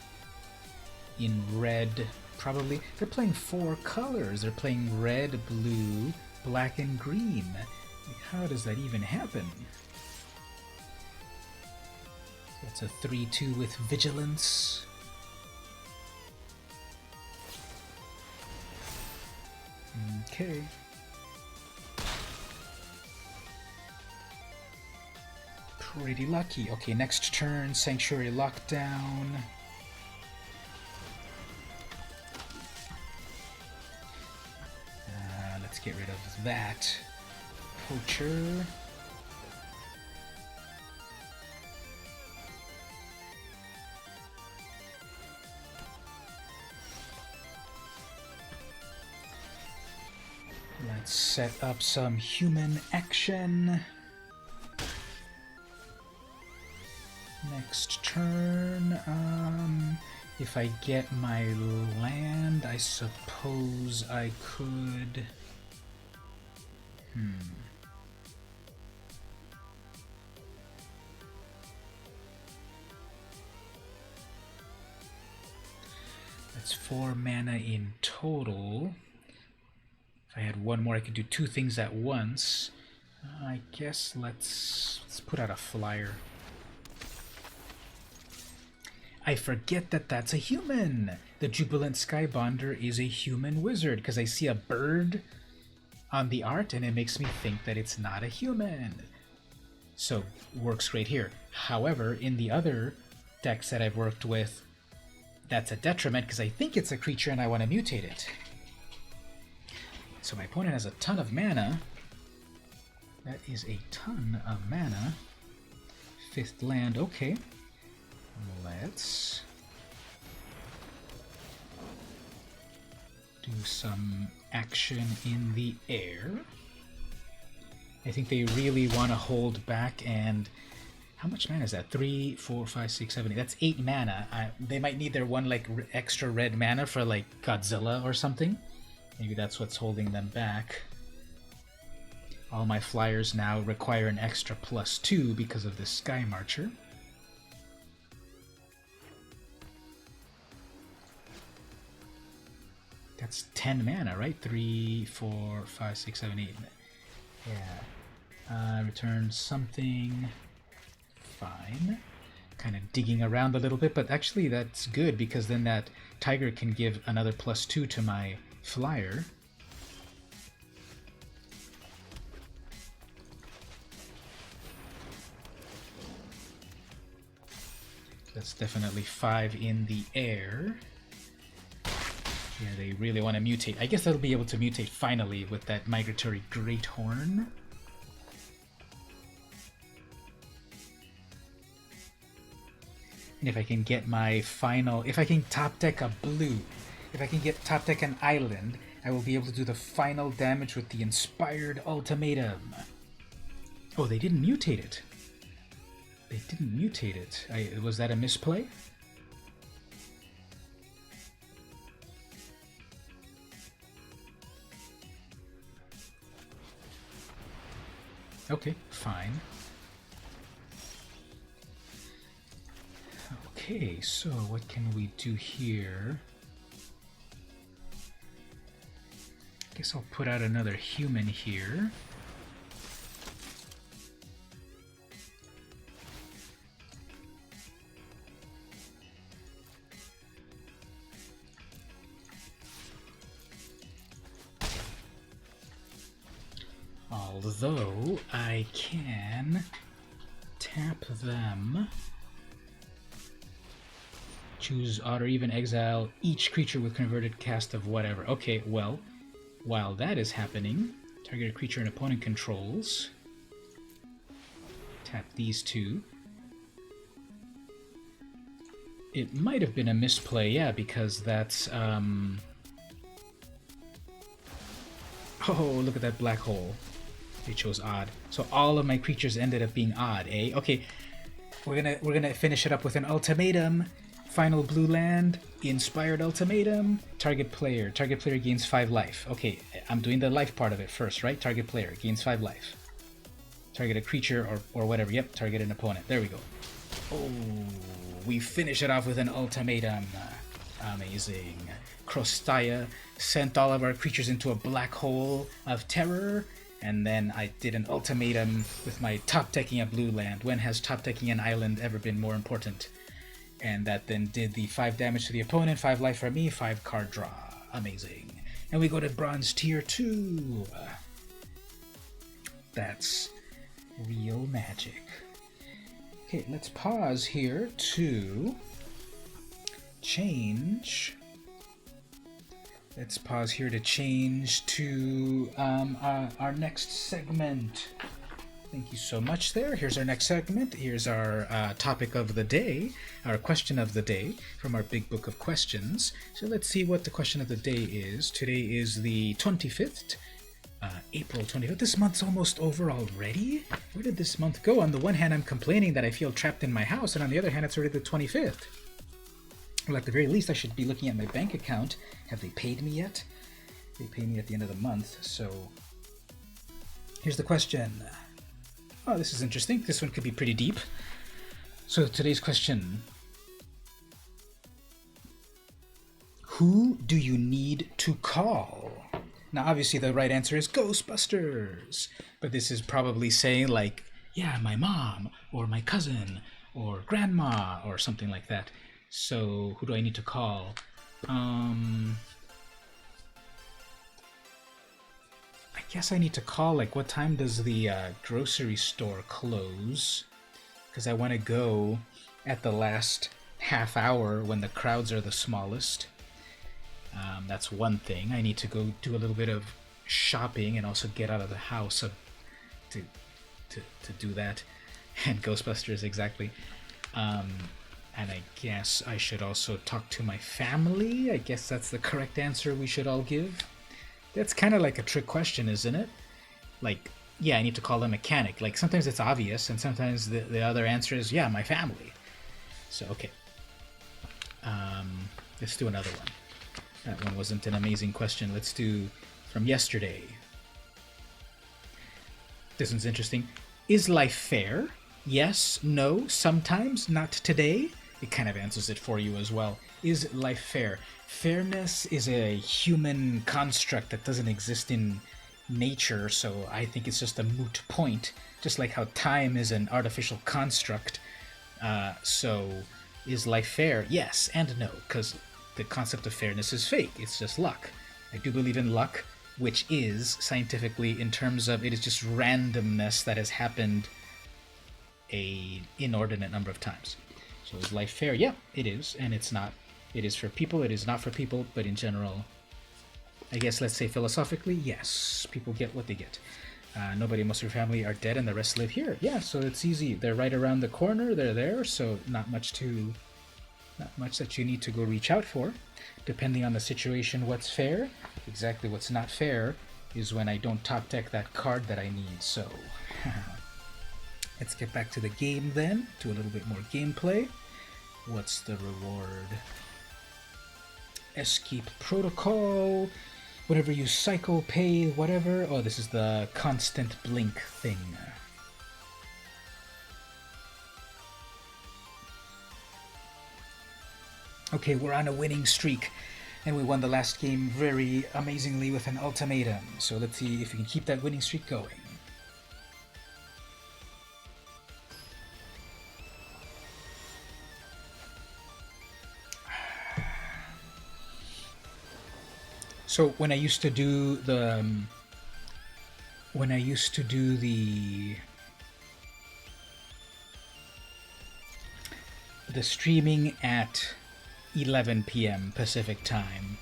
In red, probably. They're playing 4 colors. They're playing red, blue, black, and green. How does that even happen? That's a 3/2 with Vigilance. Okay. Pretty lucky. Okay, next turn, Sanctuary Lockdown. Let's get rid of that. Poacher. Let's set up some human action. Next turn, if I get my land, I suppose I could... That's 4 mana in total. If I had one more, I could do 2 things at once. I guess let's put out a flyer. I forget that that's a human! The Jubilant Skybonder is a human wizard, because I see a bird on the art and it makes me think that it's not a human. So, works great here. However, in the other decks that I've worked with, that's a detriment because I think it's a creature and I want to mutate it. So my opponent has a ton of mana. That is a ton of mana. 5th land, okay. Let's do some action in the air. I think they really want to hold back, and how much mana is that? 3, 4, 5, 6, 7, 8. That's 8 mana. They might need their one like extra red mana for like Godzilla or something. Maybe that's what's holding them back. All my flyers now require an extra +2 because of the Sky Marcher. That's 10 mana, right? 3, 4, 5, 6, 7, 8. Yeah. Return something. Fine. Kind of digging around a little bit, but actually that's good because then that tiger can give another +2 to my flyer. That's definitely 5 in the air. Yeah, they really want to mutate. I guess they'll be able to mutate finally with that Migratory Greathorn. And if I can get my final... If I can top deck a blue, if I can get top deck an island, I will be able to do the final damage with the Inspired Ultimatum. Oh, they didn't mutate it. They didn't mutate it. Was that a misplay? Okay, fine. Okay, so what can we do here? I guess I'll put out another human here. Although I can tap them, choose odd or even exile each creature with converted cast of whatever. Okay, well, while that is happening, target a creature an opponent controls. Tap these two. It might have been a misplay, yeah, because that's oh, look at that black hole. They chose odd. So all of my creatures ended up being odd, eh? Okay, we're gonna finish it up with an ultimatum. Final blue land, inspired ultimatum. Target player. Target player gains 5 life. Okay, I'm doing the life part of it first, right? Target player gains 5 life. Target a creature or whatever. Yep, target an opponent. There we go. Oh, we finish it off with an ultimatum. Amazing. Krostaya sent all of our creatures into a black hole of terror, and then I did an ultimatum with my top decking a blue land. When has top decking an island ever been more important? And that then did the 5 damage to the opponent, 5 life for me, 5 card draw. Amazing. And we go to bronze tier 2. That's real magic. Okay, let's pause here to change. Let's pause here to change to our next segment. Thank you so much there. Here's our next segment. Here's our topic of the day, our question of the day from our big book of questions. So let's see what the question of the day is. Today is the 25th, April 25th. This month's almost over already? Where did this month go? On the one hand, I'm complaining that I feel trapped in my house, and on the other hand, it's already the 25th. Well, at the very least, I should be looking at my bank account. Have they paid me yet? They pay me at the end of the month, so... Here's the question. Oh, this is interesting. This one could be pretty deep. So today's question. Who do you need to call? Now, obviously, the right answer is Ghostbusters. But this is probably saying, like, yeah, my mom, or my cousin, or grandma, or something like that. So, who do I need to call? I guess I need to call, like, what time does the grocery store close? Because I want to go at the last half hour when the crowds are the smallest. That's one thing. I need to go do a little bit of shopping and also get out of the house to do that. And Ghostbusters, exactly. And I guess I should also talk to my family. I guess that's the correct answer we should all give. That's kind of like a trick question, isn't it? Like, yeah, I need to call a mechanic. Like, sometimes it's obvious, and sometimes the other answer is, yeah, my family. So, okay. Let's do another one. That one wasn't an amazing question. Let's do from yesterday. This one's interesting. Is life fair? Yes, no, sometimes, not today. It kind of answers it for you as well. Is life fair? Fairness is a human construct that doesn't exist in nature, so I think it's just a moot point. Just like how time is an artificial construct. So, is life fair? Yes and no, because the concept of fairness is fake. It's just luck. I do believe in luck, which is, scientifically, in terms of it is just randomness that has happened an inordinate number of times. So is life fair? Yeah, it is, and it's not. It is for people, it is not for people, but in general, I guess let's say philosophically, yes, people get what they get. Nobody in most of your family are dead and the rest live here. Yeah, so it's easy. They're right around the corner, they're there, so not much that you need to go reach out for. Depending on the situation, what's fair, exactly what's not fair, is when I don't top deck that card that I need, so... Let's get back to the game then, do a little bit more gameplay. What's the reward? Escape protocol, whatever you cycle, pay, whatever. Oh, this is the constant blink thing. Okay, we're on a winning streak, and we won the last game very amazingly with an ultimatum. So let's see if we can keep that winning streak going. So when I used to do the streaming at 11 p.m. Pacific time,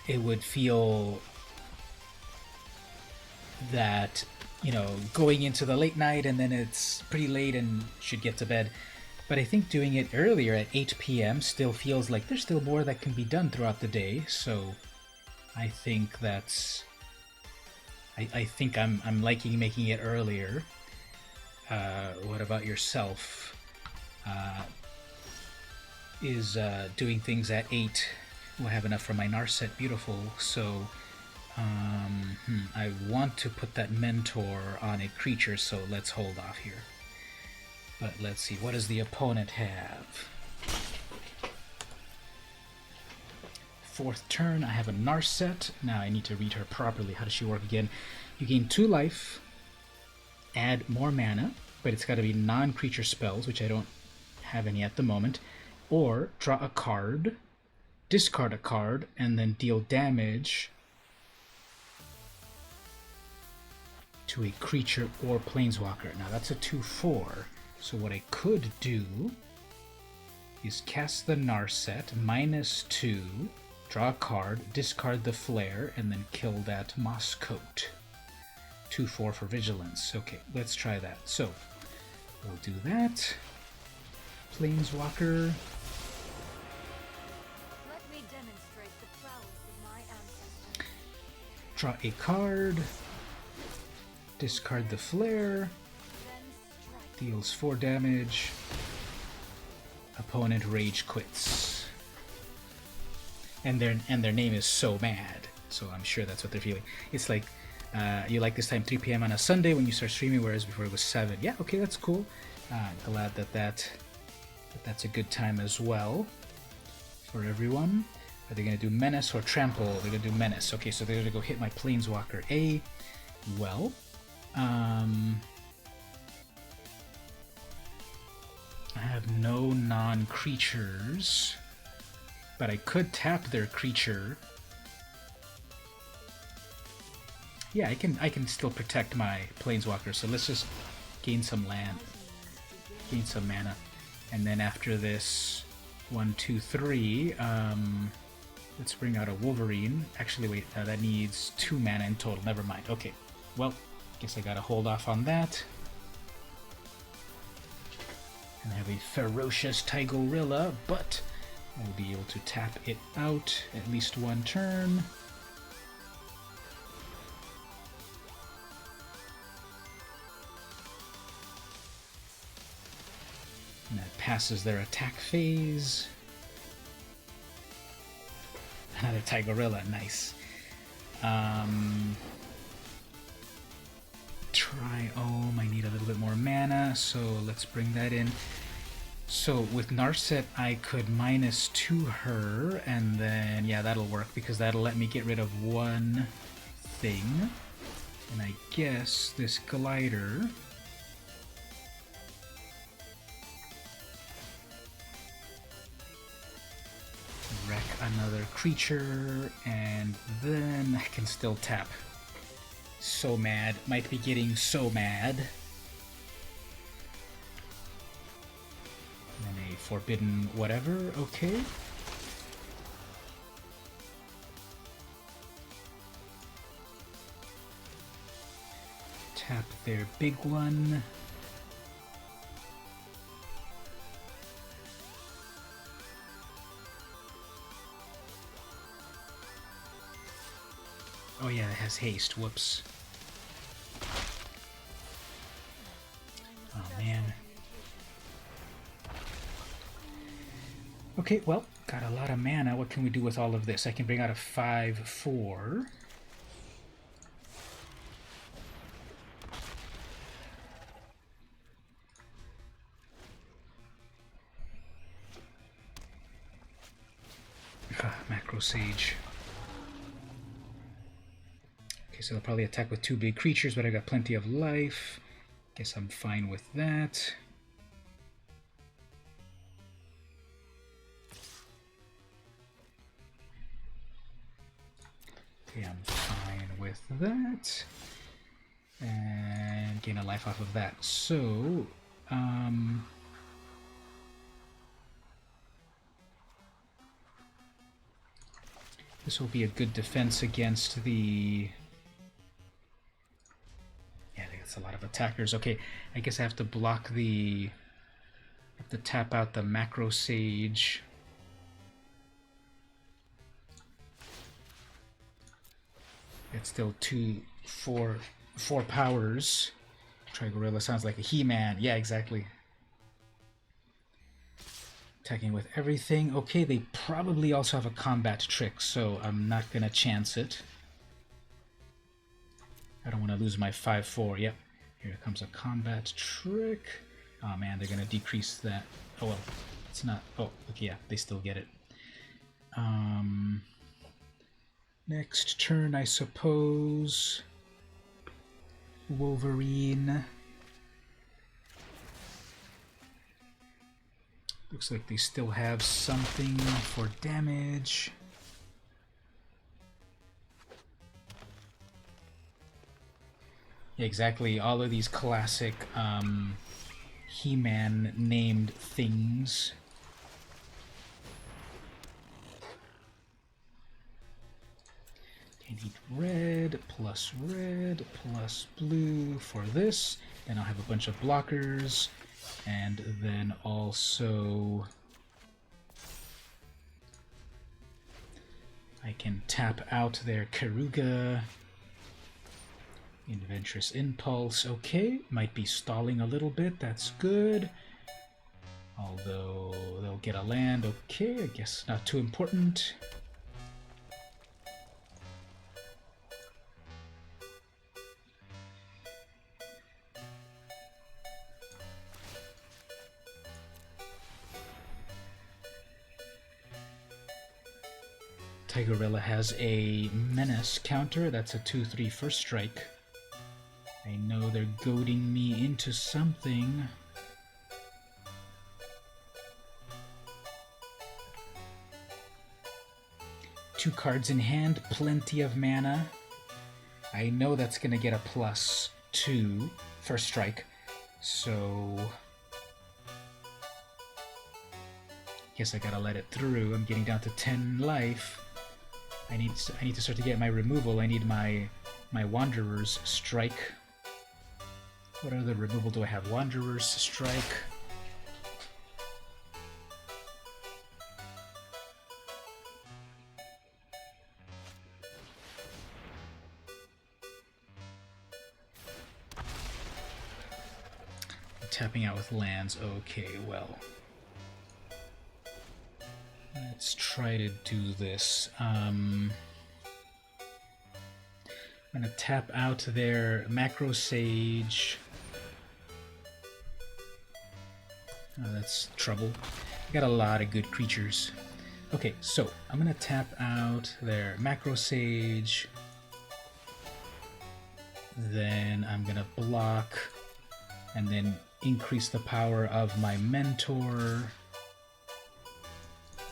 it would feel that you know, going into the late night and then it's pretty late and should get to bed. But I think doing it earlier at 8 p.m. still feels like there's still more that can be done throughout the day. So I think that's... I think I'm liking making it earlier. What about yourself? Is doing things at 8 will have enough for my Narset. Beautiful. So I want to put that mentor on a creature, so let's hold off here. But let's see, what does the opponent have? Fourth turn, I have a Narset. Now I need to read her properly. How does she work again? You gain 2 life, add more mana, but it's got to be non-creature spells, which I don't have any at the moment, or draw a card, discard a card, and then deal damage to a creature or planeswalker. Now that's a 2/4, so what I could do is cast the Narset, -2, draw a card, discard the flare, and then kill that moss coat. 2/4 for vigilance. Okay, let's try that. So we'll do that. Planeswalker. Let me demonstrate the prowess of my ancestors. Draw a card. Discard the flare. Then strike. Deals 4 damage. Opponent rage quits. And their name is So Mad. So I'm sure that's what they're feeling. It's like you like this time 3 p.m. on a Sunday when you start streaming, whereas before it was 7. Yeah, okay, that's cool. Glad that's a good time as well for everyone. Are they going to do Menace or Trample? They're going to do Menace. Okay, so they're going to go hit my Planeswalker A. Well, I have no non-creatures, but I could tap their creature. Yeah, I can still protect my Planeswalker, so let's just gain some land, gain some mana. And then after this, 1, 2, 3, let's bring out a Wolverine. Actually, wait, that needs 2 mana in total. Never mind. Okay, well, guess I gotta hold off on that. And have a ferocious Tigorilla, but I'll be able to tap it out at least 1 turn. And that passes their attack phase. Another Tigorilla, nice. Triome, I need a little bit more mana, so let's bring that in. So with Narset, I could -2 her, and then, yeah, that'll work, because that'll let me get rid of 1 thing. And I guess this Glider... wreck another creature, and then I can still tap. So mad. Might be getting so mad. And a forbidden whatever, okay. Tap their big one. Oh yeah, it has haste. Whoops. Oh man. Okay, well, got a lot of mana. What can we do with all of this? I can bring out a 5/4. Macro Sage. Okay, so they'll probably attack with 2 big creatures, but I got plenty of life. Guess I'm fine with that. Okay, I'm fine with that. And gain a life off of that. So, this will be a good defense against the... yeah, That's a lot of attackers. Okay, I guess I have to block the... I have to tap out the Macro Sage. It's still four powers. Trigorilla sounds like a He-Man. Yeah, exactly. Attacking with everything. Okay, they probably also have a combat trick, so I'm not gonna chance it. I don't want to lose my 5-4. Yep. Here comes a combat trick. Oh man, they're gonna decrease that. Oh well, it's not. Oh, look, yeah, they still get it. Next turn, I suppose. Wolverine. Looks like they still have something for damage. Yeah, exactly. All of these classic He-Man named things. I need red plus blue for this. Then I'll have a bunch of blockers. And then also I can tap out their Karuga. Adventurous Impulse. Okay, might be stalling a little bit. That's good. Although they'll get a land. Okay, I guess not too important. Tigorilla has a Menace counter. That's a 2/3 first strike. I know they're goading me into something. Two cards in hand, plenty of mana. I know that's gonna get a +2 first strike, so guess I gotta let it through. I'm getting down to 10 life. I need to start to get my removal. I need my Wanderer's Strike. What other removal do I have? Wanderer's Strike. Tapping out with lands. Okay, well. Let's try to do this. I'm gonna tap out their Macro Sage. Oh, that's trouble. I got a lot of good creatures. Okay, so I'm gonna tap out their Macro Sage. Then I'm gonna block and then increase the power of my Mentor.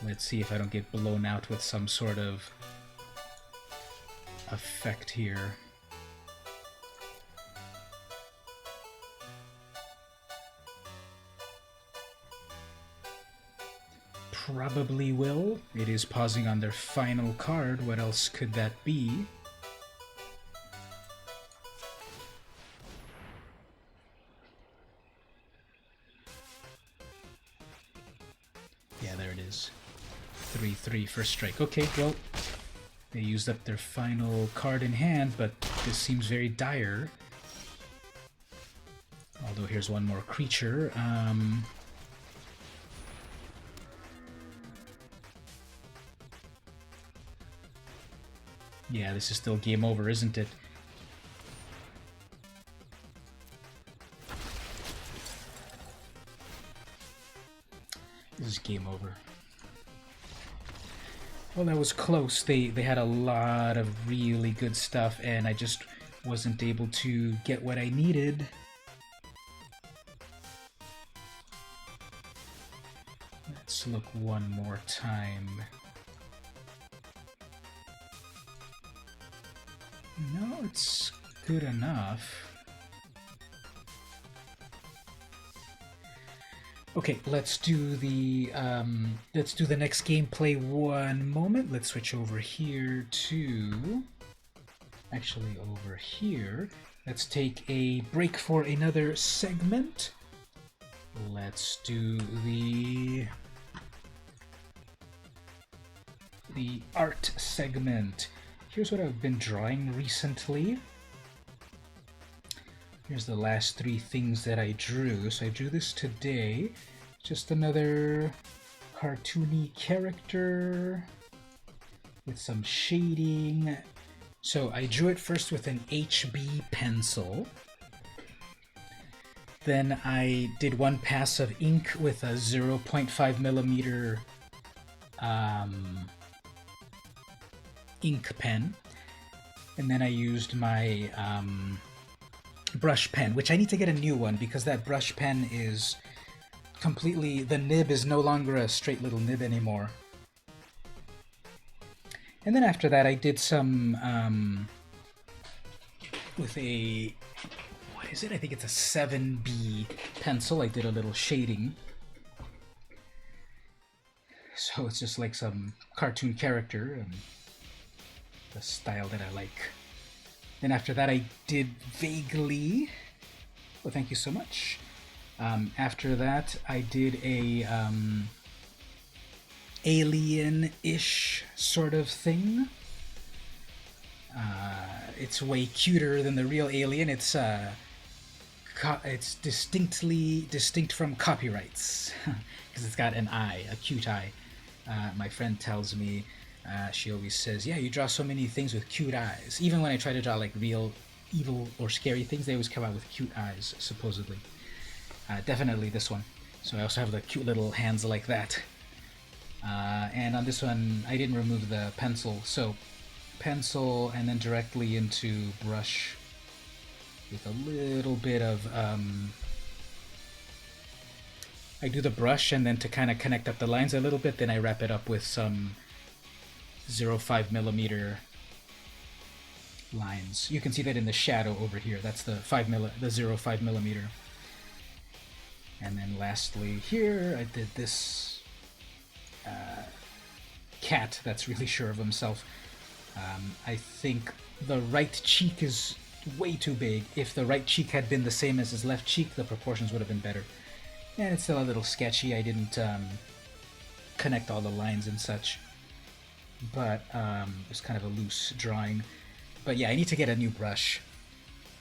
Let's see if I don't get blown out with some sort of effect here. Probably will. It is pausing on their final card. What else could that be? Yeah, there it is. 3/3 first strike. Okay, well, they used up their final card in hand, but this seems very dire. Although here's one more creature. Yeah, this is still game over, isn't it? This is game over. Well, that was close. They had a lot of really good stuff, and I just wasn't able to get what I needed. Let's look one more time. No, it's good enough. Okay, let's do the next gameplay. One moment. Let's switch over here to, actually over here, let's take a break for another segment. Let's do the art segment. Here's what I've been drawing recently. Here's the last 3 things that I drew. So I drew this today. Just another cartoony character with some shading. So I drew it first with an HB pencil. Then I did one pass of ink with a 0.5 millimeter ink pen. And then I used my brush pen, which I need to get a new one because that brush pen is completely, the nib is no longer a straight little nib anymore. And then after that I did some with a, what is it? I think it's a 7B pencil. I did a little shading. So it's just like some cartoon character and the style that I like. Then after that I did vaguely, well, thank you so much. After that I did a alien-ish sort of thing. It's way cuter than the real Alien. It's distinct from copyrights because it's got an eye, a cute eye. My friend tells me, she always says, yeah, you draw so many things with cute eyes. Even when I try to draw like real evil or scary things, they always come out with cute eyes, supposedly. Definitely this one. So I also have the cute little hands like that. And on this one, I didn't remove the pencil. So pencil and then directly into brush with a little bit of... I do the brush and then to kind of connect up the lines a little bit, then I wrap it up with some 0.5 millimeter lines. You can see that in the shadow over here. That's the 0.5 millimeter. And then lastly here, I did this cat that's really sure of himself. I think the right cheek is way too big. If the right cheek had been the same as his left cheek, the proportions would have been better. And it's still a little sketchy. I didn't connect all the lines and such. But it's kind of a loose drawing. But yeah, I need to get a new brush.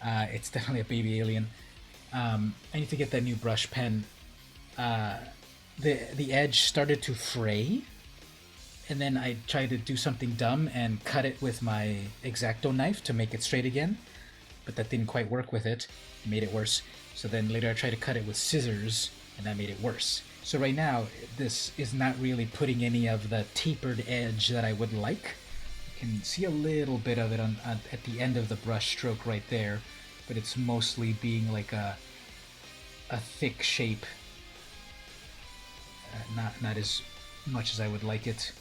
It's definitely a baby alien. I need to get that new brush pen. The edge started to fray, and then I tried to do something dumb and cut it with my X-Acto knife to make it straight again, but that didn't quite work with it. It made it worse. So then later I tried to cut it with scissors, and that made it worse. So right now, this is not really putting any of the tapered edge that I would like. You can see a little bit of it at the end of the brush stroke right there, but it's mostly being like a thick shape. Not as much as I would like it.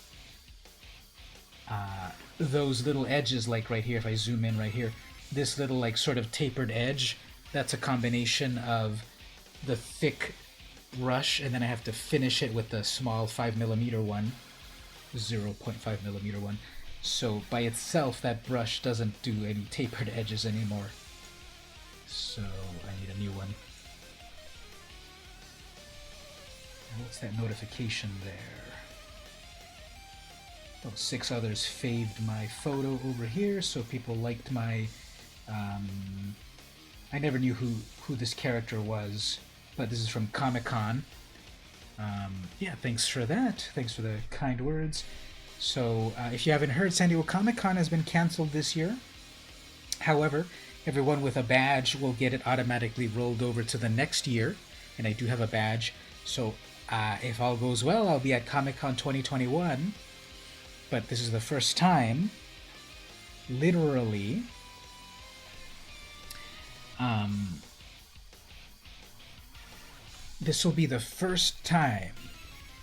Those little edges, like right here, if I zoom in right here, this little like sort of tapered edge, that's a combination of the thick brush, and then I have to finish it with the small 5mm one, 0.5mm one. So by itself, that brush doesn't do any tapered edges anymore. So I need a new one. And what's that notification there? Oh, 6 others faved my photo over here, so people liked my... I never knew who this character was, but this is from Comic-Con. Yeah, thanks for that. Thanks for the kind words. So, if you haven't heard, San Diego Comic-Con has been canceled this year. However, everyone with a badge will get it automatically rolled over to the next year, and I do have a badge. So, if all goes well, I'll be at Comic-Con 2021. But this is the first time, literally, this will be the first time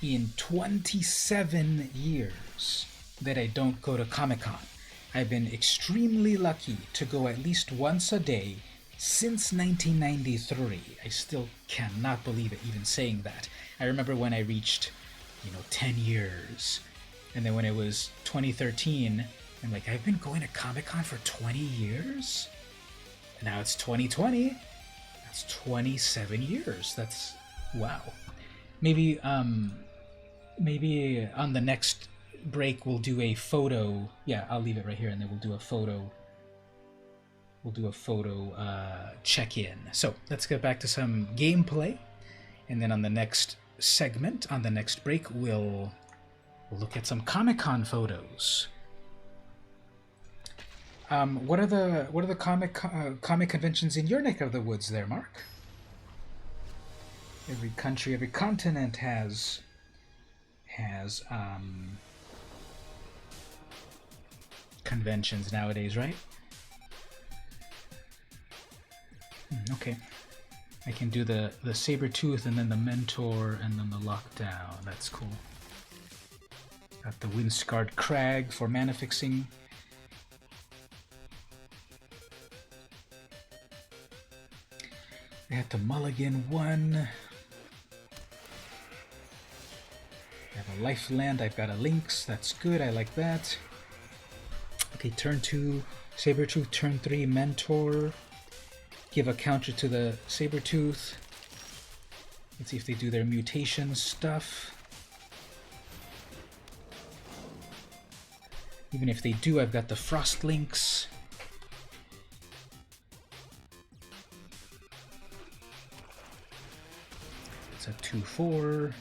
in 27 years that I don't go to Comic-Con. I've been extremely lucky to go at least once a day since 1993. I still cannot believe it, even saying that. I remember when I reached, 10 years. And then when it was 2013, I'm like, I've been going to Comic-Con for 20 years? Now it's 2020. That's 27 years. That's wow. Maybe maybe on the next break we'll do a photo. Yeah, I'll leave it right here, and then we'll do a photo. We'll do a photo check-in. So let's get back to some gameplay, and then on the next segment, on the next break, we'll look at some Comic-Con photos. What are the comic conventions in your neck of the woods there, Mark? Every country, every continent has conventions nowadays, right? Okay. I can do the Sabertooth and then the Mentor and then the Lockdown. That's cool. Got the Windscarred Crag for mana fixing. We have the Mulligan 1. I have a Lifeland. I've got a Lynx. That's good. I like that. Okay, turn 2 Sabertooth. Turn 3 Mentor. Give a counter to the Sabertooth. Let's see if they do their mutation stuff. Even if they do, I've got the Frost Lynx. It's a 2/4.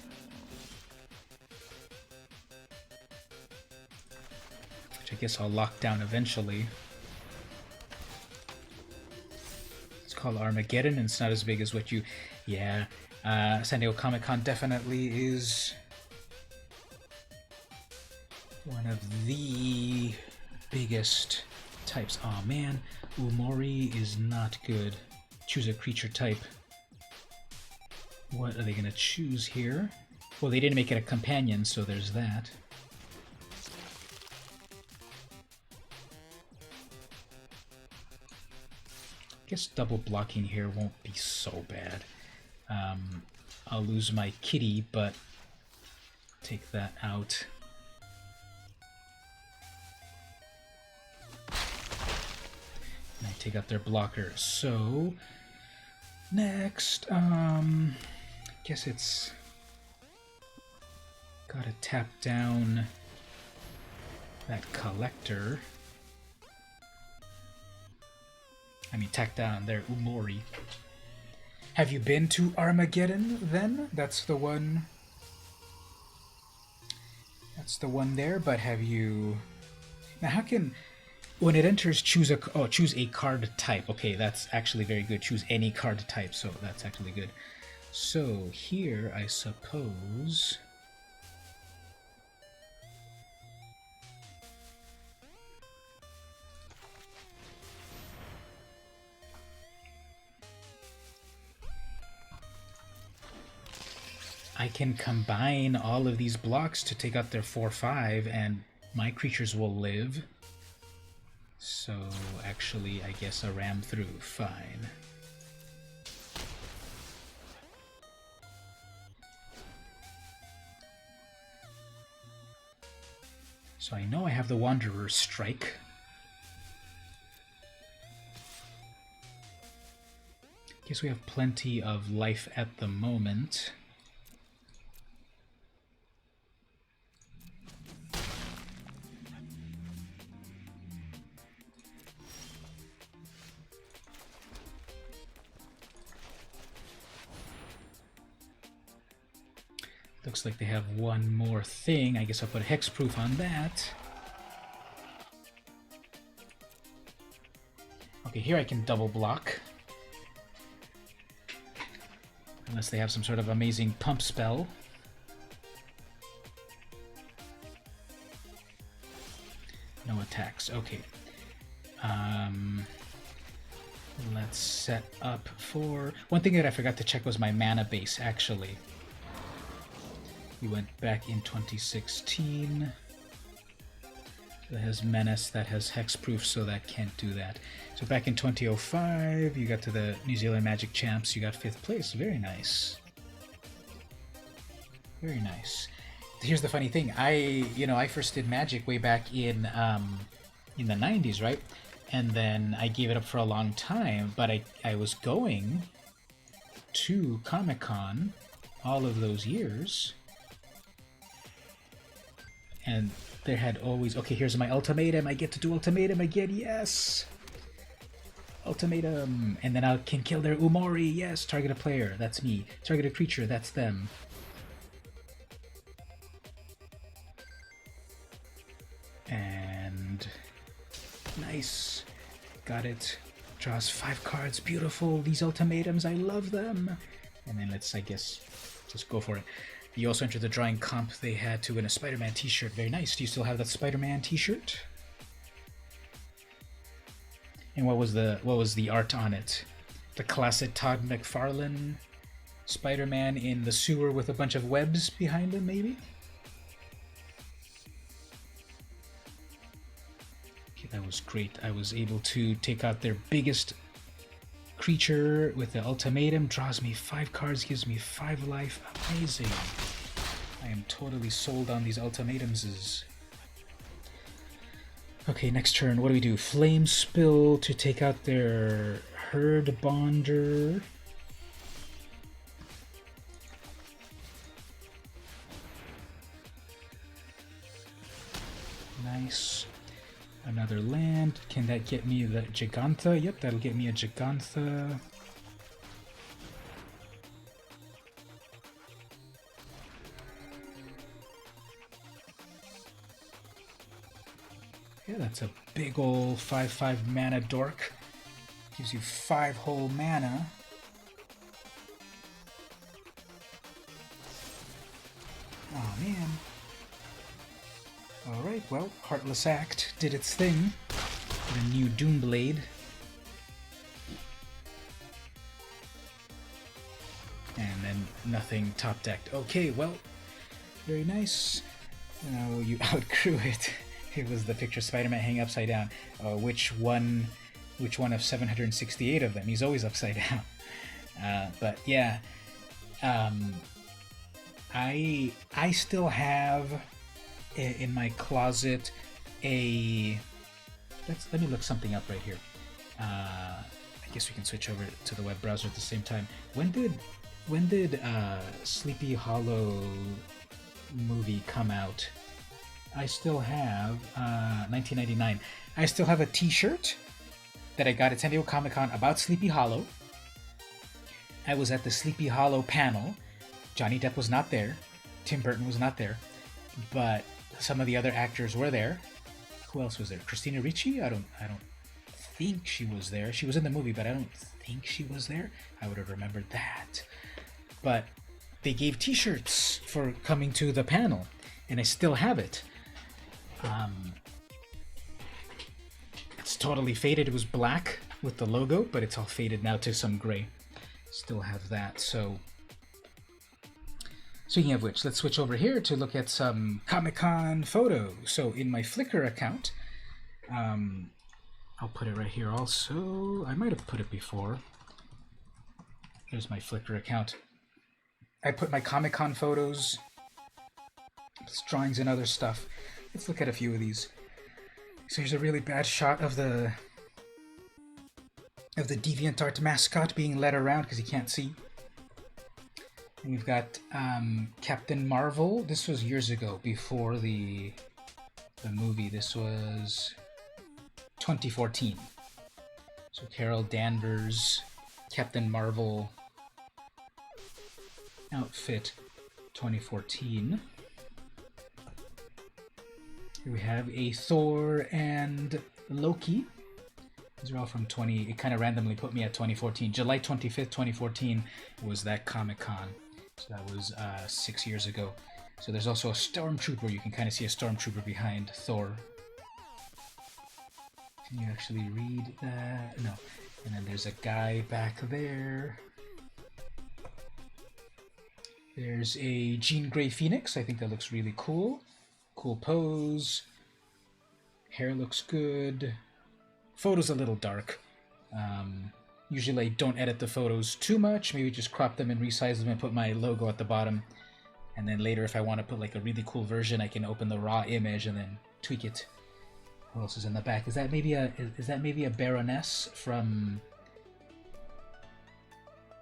Which I guess I'll lock down eventually. It's called Armageddon, and it's not as big as what you... Yeah, San Diego Comic-Con definitely is one of the biggest types. Oh man, Umori is not good. Choose a creature type. What are they going to choose here? Well, they didn't make it a companion, so there's that. I guess double blocking here won't be so bad. I'll lose my kitty, but take that out. And I take out their blocker. So next, guess it's gotta tap down that collector. I mean, tap down their Umori. Have you been to Armageddon then? That's the one. That's the one there. But have you? Now, how can when it enters choose a card type? Okay, that's actually very good. Choose any card type. So that's actually good. So here, I suppose. I can combine all of these blocks to take out their 4/5, and my creatures will live. So actually, I guess a ram through. Fine. So I know I have the Wanderer's Strike. Guess we have plenty of life at the moment. Looks like they have one more thing. I guess I'll put a hexproof on that. Okay, here I can double block. Unless they have some sort of amazing pump spell. No attacks. Okay. Let's set up for... One thing that I forgot to check was my mana base, actually. We went back in 2016. That has Menace, that has Hexproof, so that can't do that. So back in 2005, you got to the New Zealand Magic Champs, you got 5th place. Very nice. Very nice. Here's the funny thing. I first did Magic way back in the 90s, right? and then I gave it up for a long time, but I was going to Comic-Con all of those years, and there had always, okay, here's my ultimatum, I get to do ultimatum again, yes! Ultimatum! And then I can kill their Umori, yes! Target a player, that's me. Target a creature, that's them. And... nice. Got it. Draws 5 cards, beautiful, these ultimatums, I love them! And then let's, I guess, just go for it. You also entered the drawing comp they had to win a Spider-Man t-shirt. Very nice. Do you still have that Spider-Man t-shirt? And what was the art on it? The classic Todd McFarlane Spider-Man in the sewer with a bunch of webs behind him, maybe? Okay, that was great. I was able to take out their biggest creature with the ultimatum, draws me 5 cards, gives me 5 life. Amazing. I am totally sold on these ultimatums. Okay, next turn, what do we do? Flame Spill to take out their Herd Bonder. Nice. Another land. Can that get me the Gigantha? Yep, that'll get me a Gigantha. Yeah, that's a big ol' 5/5 mana dork. Gives you 5 whole mana. Oh man. Alright, well, Heartless Act did its thing. The new Doomblade. And then nothing top decked. Okay, well, very nice. Now you outgrew it. It was the picture Spider-Man hanging upside down. Which one of 768 of them? He's always upside down. But yeah, I still have in my closet a. Let me look something up right here. I guess we can switch over to the web browser at the same time. When did Sleepy Hollow movie come out? I still have 1999. I still have a T-shirt that I got at San Diego Comic-Con about Sleepy Hollow. I was at the Sleepy Hollow panel. Johnny Depp was not there. Tim Burton was not there, but some of the other actors were there. Who else was there? Christina Ricci? I don't think she was there. She was in the movie, but I don't think she was there. I would have remembered that. But they gave T-shirts for coming to the panel, and I still have it. It's totally faded. It was black with the logo, but it's all faded now to some gray. Still have that. So, speaking of which, let's switch over here to look at some Comic-Con photos. So, in my Flickr account, I'll put it right here also. I might have put it before. Here's my Flickr account. I put my Comic-Con photos, drawings, and other stuff. Let's look at a few of these. So here's a really bad shot of the DeviantArt mascot being led around because he can't see. And we've got Captain Marvel. This was years ago, before the movie. This was 2014. So Carol Danvers, Captain Marvel outfit, 2014. Here we have a Thor and Loki. These are all from it kind of randomly put me at 2014. July 25th, 2014 was that Comic-Con. So that was 6 years ago. So there's also a Stormtrooper. You can kind of see a Stormtrooper behind Thor. Can you actually read that? No. And then there's a guy back there. There's a Jean Grey Phoenix. I think that looks really cool. Cool pose. Hair looks good. Photo's a little dark. Usually I don't edit the photos too much. Maybe just crop them and resize them and put my logo at the bottom. And then later, if I want to put like a really cool version, I can open the raw image and then tweak it. Who else is in the back? Is that maybe a Baroness from?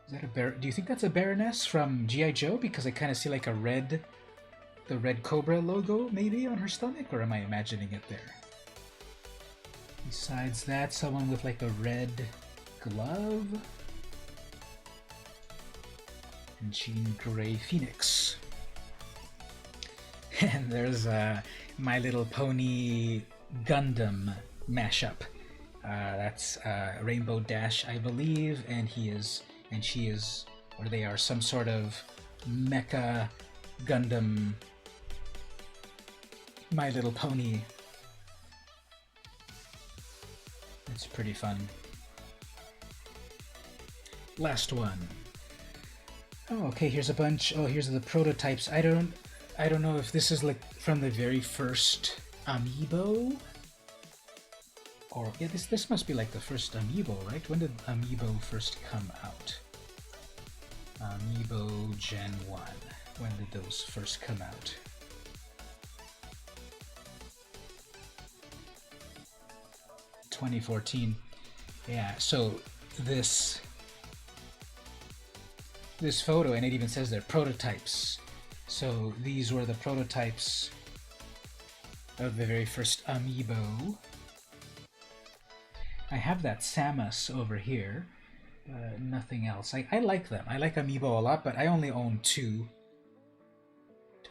Is that a Do you think that's a Baroness from G.I. Joe? Because I kind of see like the red Cobra logo maybe on her stomach, or am I imagining it there? Besides that, someone with like a red glove. And Jean Grey Phoenix. And there's a My Little Pony Gundam mashup. That's Rainbow Dash, I believe, and she is, or they are some sort of mecha Gundam My Little Pony. It's pretty fun. Last one. Oh, okay, here's a bunch. Oh, here's the prototypes. I don't know if this is like from the very first Amiibo. Or yeah, this must be like the first Amiibo, right? When did Amiibo first come out? Amiibo Gen 1. When did those first come out? (2014). Yeah, so this photo, and it even says they're prototypes. So these were the prototypes of the very first Amiibo. I have that Samus over here, nothing else. I like them. I like Amiibo a lot, but I only own 2. Do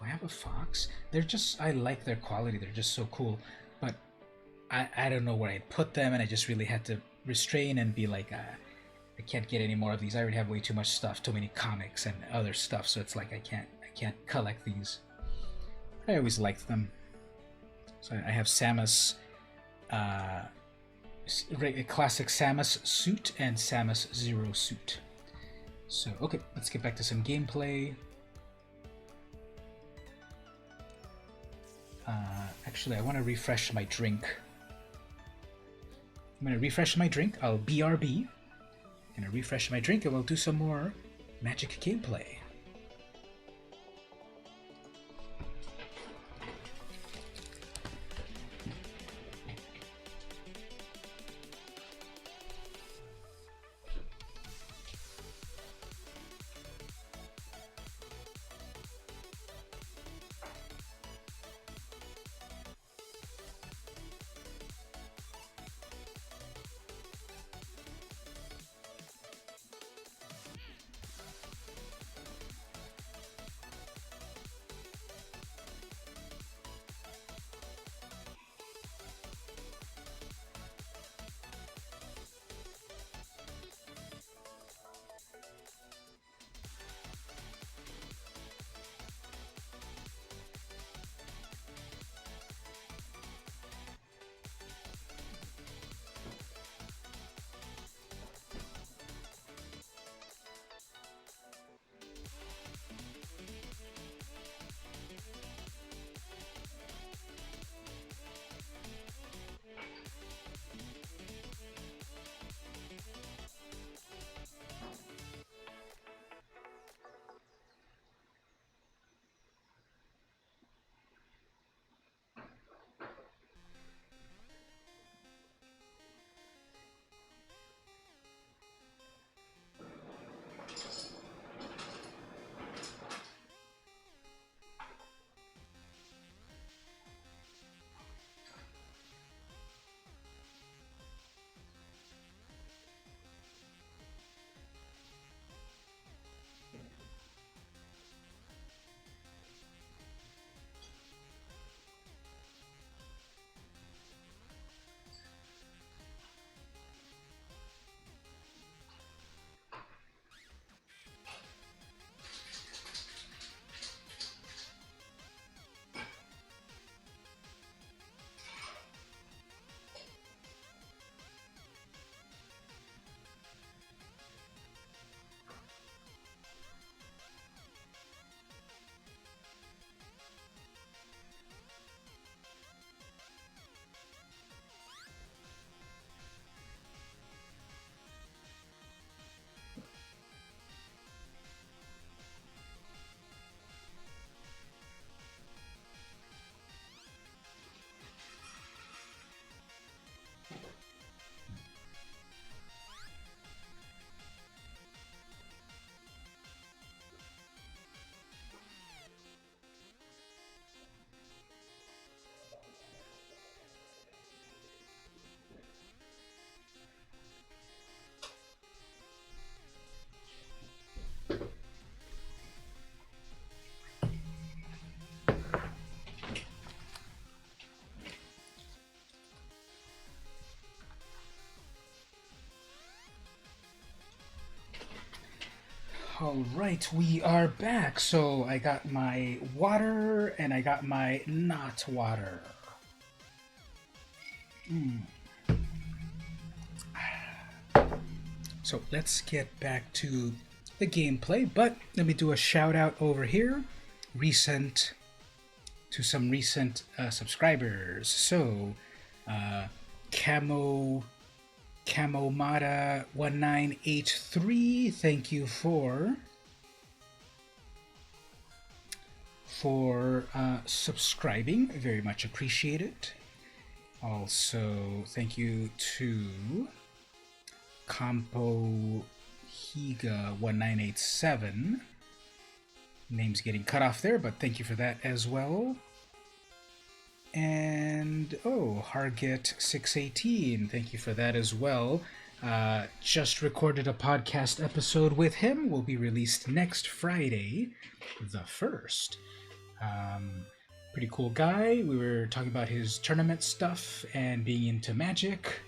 I have a Fox? I like their quality. They're just so cool. But I don't know where I'd put them, and I just really had to restrain and be like, I can't get any more of these. I already have way too much stuff, too many comics and other stuff, so it's like I can't collect these. I always liked them. So I have Samus, a classic Samus suit and Samus Zero suit. So, okay, let's get back to some gameplay. Actually, I want to refresh my drink. I'm going to refresh my drink. I'll BRB. I'm going to refresh my drink and we'll do some more Magic gameplay. All right, we are back. So I got my water and I got my not water. So let's get back to the gameplay, but let me do a shout out over here. To some recent subscribers. So, Camomata 1983, thank you for subscribing. Very much appreciated. Also, thank you to Campo Higa 1987. Name's getting cut off there, but thank you for that as well. And Harget 618, thank you for that as well. Just recorded a podcast episode with him. Will be released next Friday, the 1st. Pretty cool guy. We were talking about his tournament stuff and being into Magic.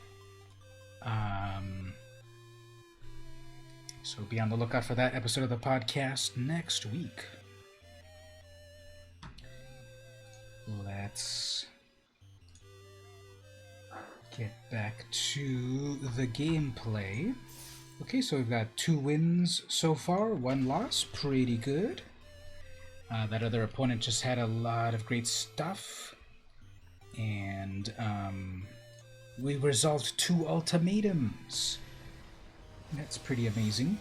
So be on the lookout for that episode of the podcast next week. Let's get back to the gameplay. Okay, so we've got 2 wins so far, 1 loss, pretty good. That other opponent just had a lot of great stuff. And we resolved 2 ultimatums. That's pretty amazing.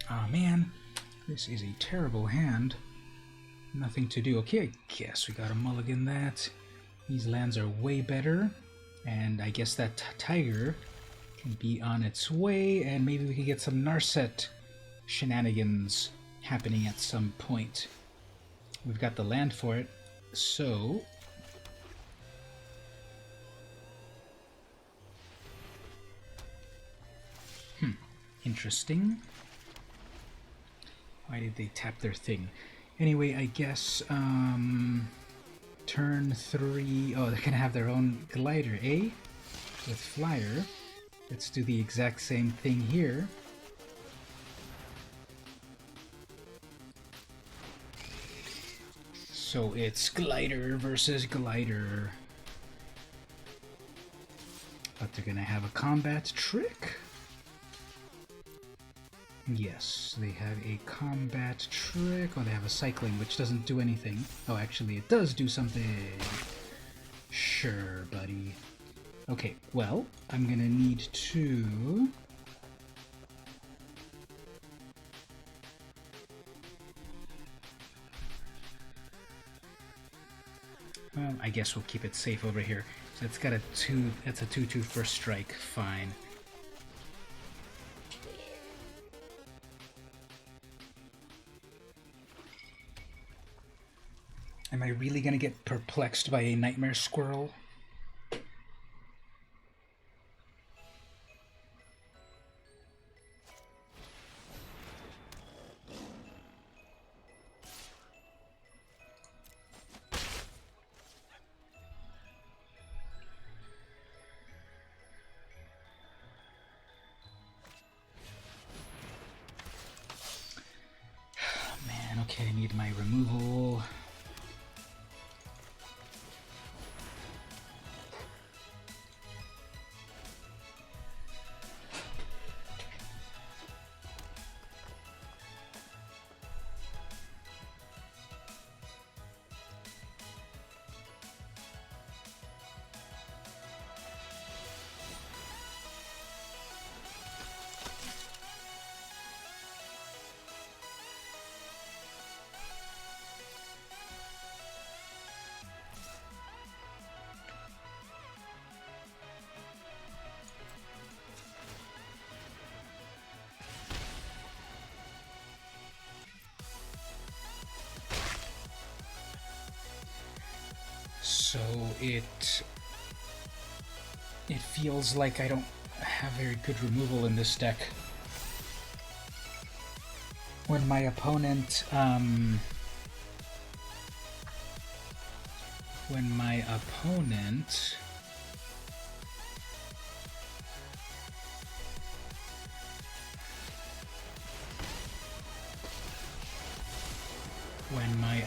Ah, man, this is a terrible hand. Nothing to do. Okay, I guess we gotta mulligan that. These lands are way better, and I guess that tiger can be on its way, and maybe we can get some Narset shenanigans happening at some point. We've got the land for it, so interesting. Why did they tap their thing? Anyway, I guess turn 3. Oh, they're gonna have their own glider, eh? With flyer. Let's do the exact same thing here. So it's glider versus glider. But they're gonna have a combat trick. Yes, they have a combat trick. Oh, they have a cycling, which doesn't do anything. Oh, actually, it does do something. Sure, buddy. Okay, well, I'm gonna need to... Well, I guess we'll keep it safe over here. So it's got a 2, that's a 2/2 first strike, fine. Am I really gonna get perplexed by a nightmare squirrel? Man, okay, I need my removal. So it feels like I don't have very good removal in this deck. When my opponent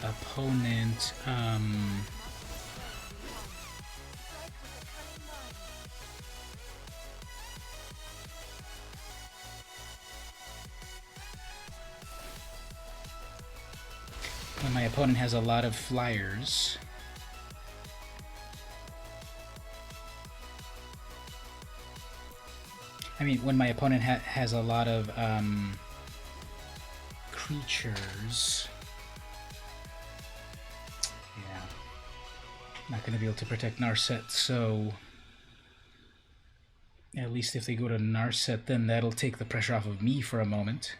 opponent, when my opponent has a lot of flyers. I mean, when my opponent has a lot of creatures. Yeah. Not going to be able to protect Narset, so at least if they go to Narset, then that'll take the pressure off of me for a moment.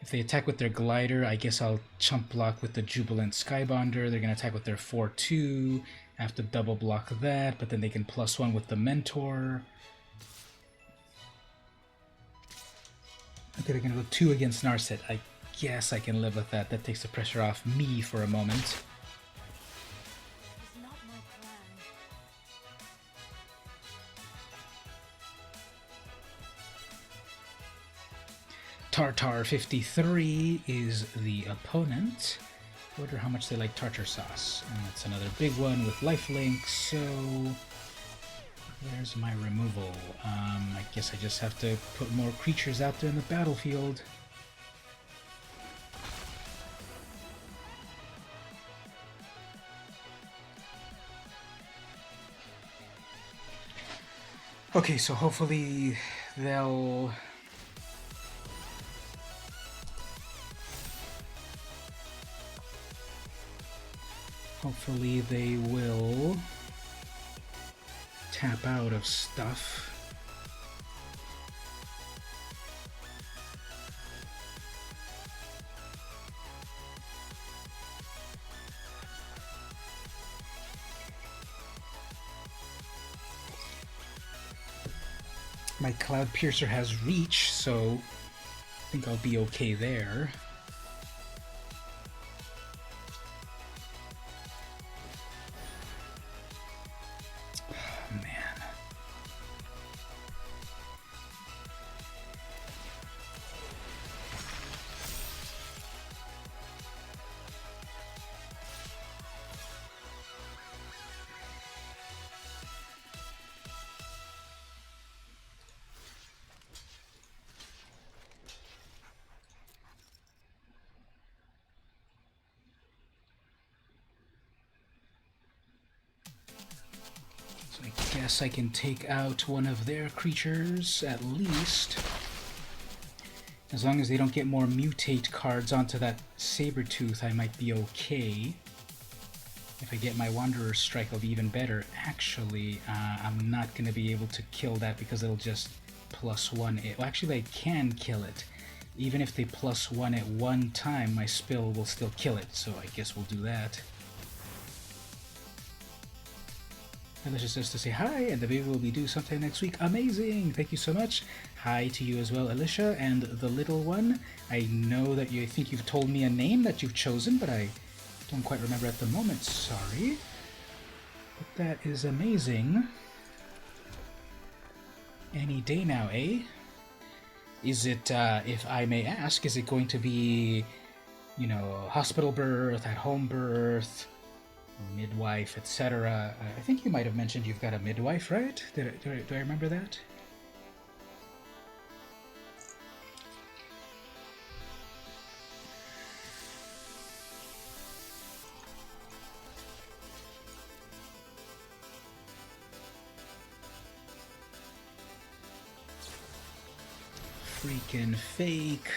If they attack with their Glider, I guess I'll chump block with the Jubilant Skybonder. They're going to attack with their 4-2. I have to double block that, but then they can +1 with the Mentor. Okay, they're going to go 2 against Narset. I guess I can live with that. That takes the pressure off me for a moment. It was not my plan. Tartar 53 is the opponent. I wonder how much they like tartar sauce. And that's another big one with lifelink, so there's my removal. I guess I just have to put more creatures out there in the battlefield. Okay, so hopefully they'll... Hopefully they will tap out of stuff. My Cloud Piercer has reach, so I think I'll be okay there. I guess I can take out one of their creatures, at least. As long as they don't get more mutate cards onto that Sabertooth, I might be okay. If I get my Wanderer Strike, I'll be even better. Actually, I'm not going to be able to kill that because it'll just +1 it. Well, actually, I can kill it. Even if they +1 at one time, my Spill will still kill it, so I guess we'll do that. Alicia says to say hi, and the baby will be due sometime next week. Amazing! Thank you so much. Hi to you as well, Alicia, and the little one. I know that I think you've told me a name that you've chosen, but I don't quite remember at the moment. Sorry. But that is amazing. Any day now, eh? Is it, if I may ask, is it going to be, you know, hospital birth, at-home birth, midwife, etc.? I think you might have mentioned you've got a midwife, right? Do I remember that? Freaking fake.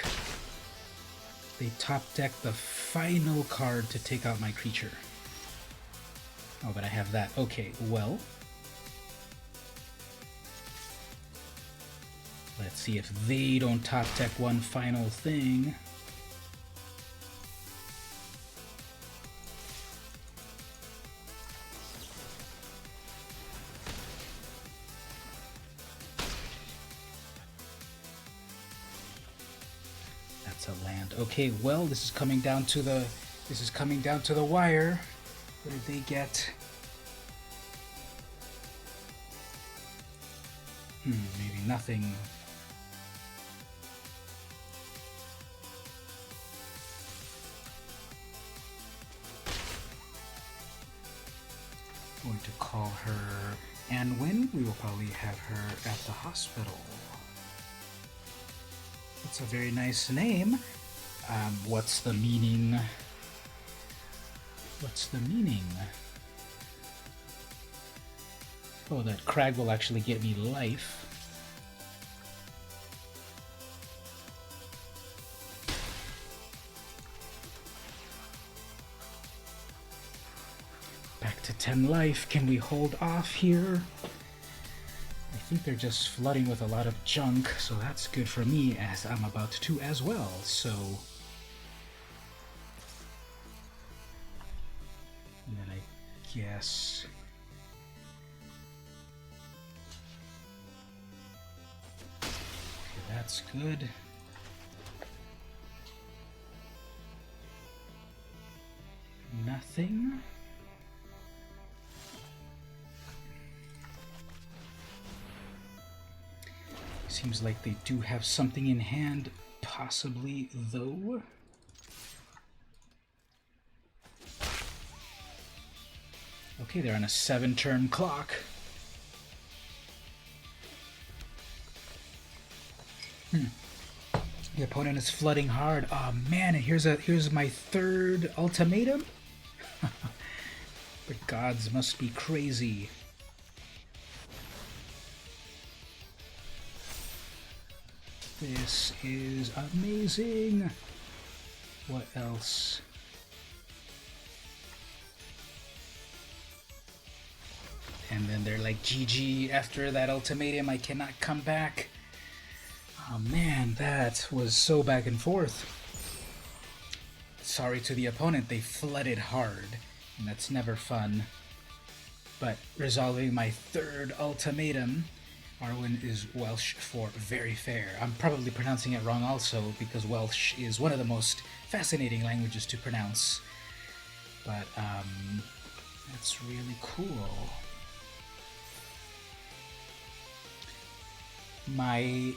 They top deck the final card to take out my creature. Oh, but I have that. Okay, well. Let's see if they don't top deck one final thing. That's a land. Okay, well, this is coming down to the wire. What did they get? Maybe nothing. Going to call her Anwin. We will probably have her at the hospital. That's a very nice name. What's the meaning? What's the meaning? Oh, that Crag will actually get me life. Back to 10 life. Can we hold off here? I think they're just flooding with a lot of junk, so that's good for me, as I'm about to as well, so... And then I guess... Okay, that's good. Nothing. Seems like they do have something in hand, possibly, though. Okay, they're on a 7-turn clock. The opponent is flooding hard. Oh man, and here's my third ultimatum. The gods must be crazy. This is amazing. What else? And then they're like, GG, after that ultimatum, I cannot come back. Oh man, that was so back and forth. Sorry to the opponent, they flooded hard, and that's never fun. But resolving my third ultimatum, Arwen is Welsh for very fair. I'm probably pronouncing it wrong also, because Welsh is one of the most fascinating languages to pronounce. But, that's really cool. My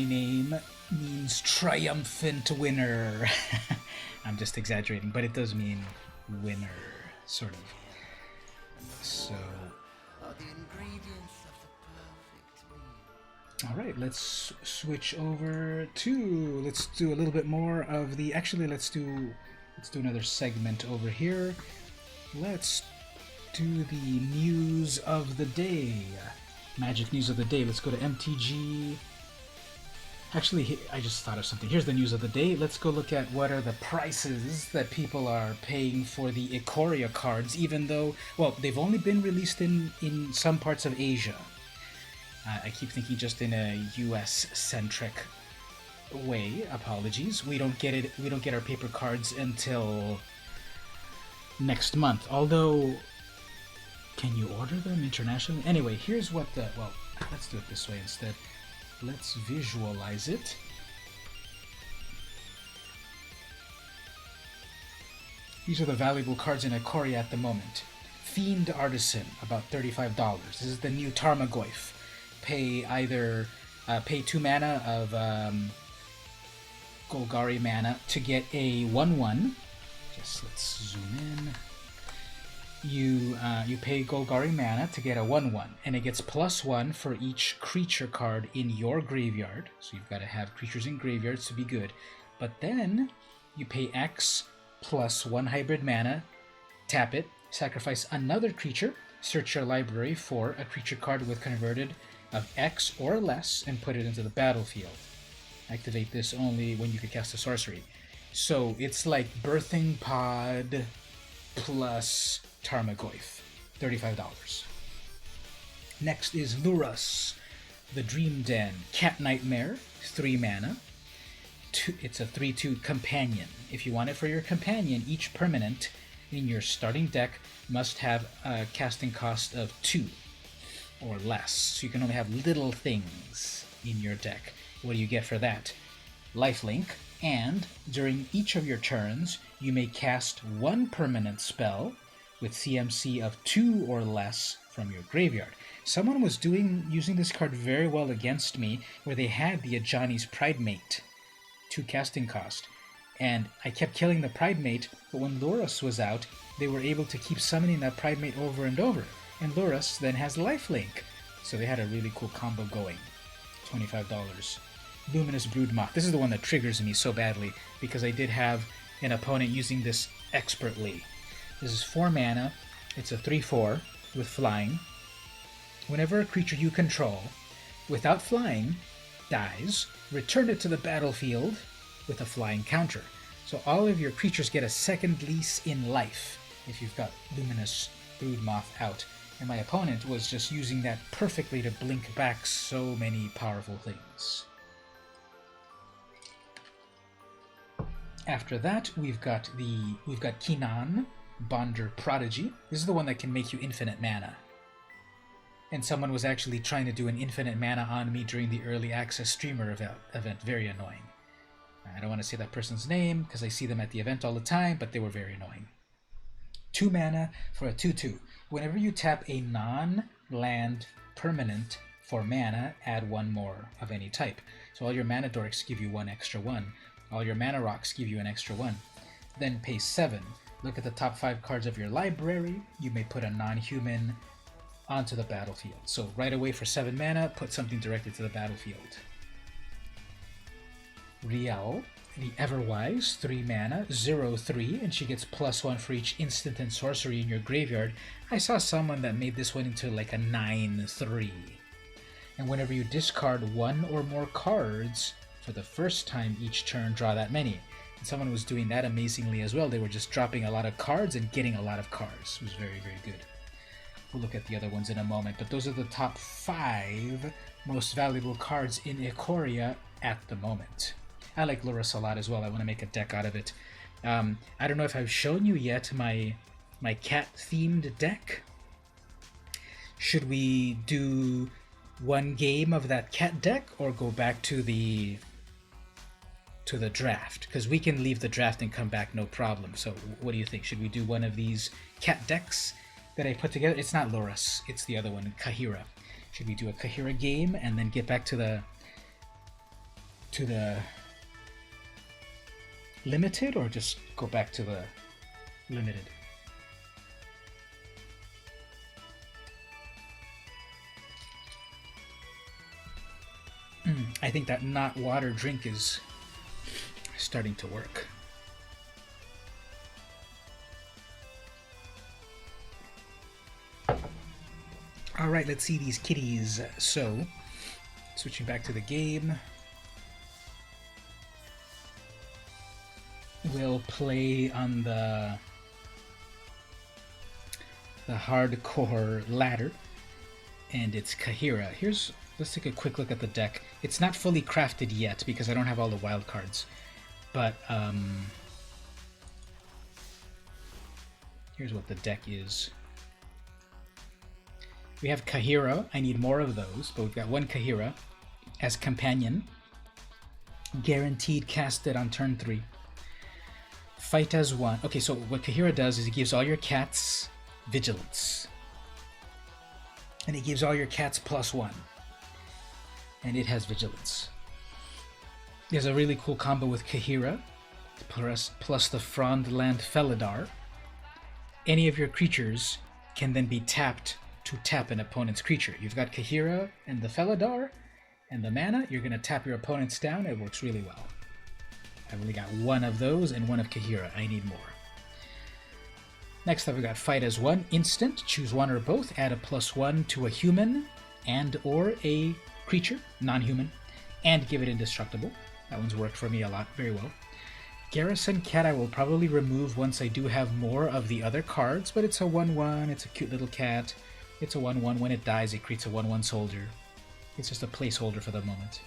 name means triumphant winner. I'm just exaggerating, but it does mean winner, sort of. So... Alright, let's switch over to... Let's do a little bit more of the... Actually, let's do another segment over here. Let's do the news of the day. Magic news of the day. Let's go to MTG. Actually, I just thought of something. Here's the news of the day. Let's go look at what are the prices that people are paying for the Ikoria cards, even though, well, they've only been released in some parts of Asia. I keep thinking just in a US-centric way. Apologies. We don't get our paper cards until next month. Although, can you order them internationally? Anyway, here's what the... Well, let's do it this way instead. Let's visualize it. These are the valuable cards in Ikoria at the moment. Fiend Artisan, about $35. This is the new Tarmogoyf. Pay 2 mana of Golgari mana to get a 1/1. Just let's zoom in. You pay Golgari mana to get a 1/1, and it gets +1 for each creature card in your graveyard. So you've got to have creatures in graveyards to be good. But then you pay X plus 1 hybrid mana, tap it, sacrifice another creature, search your library for a creature card with converted of X or less, and put it into the battlefield. Activate this only when you can cast a sorcery. So it's like Birthing Pod plus Tarmogoyf, $35. Next is Lurrus, the Dream Den, Cat Nightmare, 3 mana. It's a 3/2 companion. If you want it for your companion, each permanent in your starting deck must have a casting cost of 2 or less. So you can only have little things in your deck. What do you get for that? Lifelink, and during each of your turns, you may cast 1 permanent spell with CMC of 2 or less from your graveyard. Someone was using this card very well against me, where they had the Ajani's Pridemate, 2 casting cost, and I kept killing the Pridemate, but when Lurrus was out, they were able to keep summoning that Pridemate over and over. And Lurrus then has lifelink. So they had a really cool combo going. $25. Luminous Broodmoth. This is the one that triggers me so badly because I did have an opponent using this expertly. This is 4 mana. It's a 3/4 with flying. Whenever a creature you control, without flying, dies, return it to the battlefield with a flying counter. So all of your creatures get a second lease in life if you've got Luminous Broodmoth out. And my opponent was just using that perfectly to blink back so many powerful things. After that, we've got Kinan, Bonder Prodigy. This is the one that can make you infinite mana. And someone was actually trying to do an infinite mana on me during the early access streamer event. Very annoying. I don't want to say that person's name because I see them at the event all the time, but they were very annoying. 2 mana for a 2/2. Whenever you tap a non-land permanent for mana, add 1 more of any type. So all your mana dorks give you 1 extra 1. All your mana rocks give you an extra 1. Then pay 7. Look at the top 5 cards of your library. You may put a non-human onto the battlefield. So right away for 7 mana, put something directly to the battlefield. Rial, the Everwise, 3 mana, 0/3, and she gets +1 for each instant and sorcery in your graveyard. I saw someone that made this one into like a 9/3. And whenever you discard 1 or more cards, for the first time each turn, draw that many. And someone was doing that amazingly as well. They were just dropping a lot of cards and getting a lot of cards. It was very, very good. We'll look at the other ones in a moment, but those are the top 5 most valuable cards in Ikoria at the moment. I like Lurrus a lot as well. I want to make a deck out of it. I don't know if I've shown you yet my cat-themed deck. Should we do one game of that cat deck or go back to the draft? Because we can leave the draft and come back no problem. So what do you think? Should we do one of these cat decks that I put together? It's not Lurrus, it's the other one, Kaheera. Should we do a Kaheera game and then get back to the limited, or just go back to the limited? I think that not water drink is starting to work. All right, let's see these kitties. So, switching back to the game, we'll play on the hardcore ladder, and it's Kaheera. Let's take a quick look at the deck. It's not fully crafted yet because I don't have all the wild cards, but here's what the deck is. We have Kaheera. I need more of those, but we've got 1 Kaheera as companion. Guaranteed casted on turn 3. Fight as 1. Okay, so what Kaheera does is it gives all your cats vigilance. And it gives all your cats +1. And it has vigilance. There's a really cool combo with Kaheera plus the Frondland Felidar. Any of your creatures can then be tapped to tap an opponent's creature. You've got Kaheera and the Felidar and the mana. You're going to tap your opponents down. It works really well. I've only got 1 of those and 1 of Kaheera. I need more. Next up, we got Fight as 1. Instant. Choose 1 or both. Add a +1 to a human and or a creature, non-human, and give it indestructible. That one's worked for me a lot, very well. Garrison Cat I will probably remove once I do have more of the other cards, but it's a 1/1, it's a cute little cat. It's a 1/1. When it dies, it creates a 1/1 soldier. It's just a placeholder for the moment.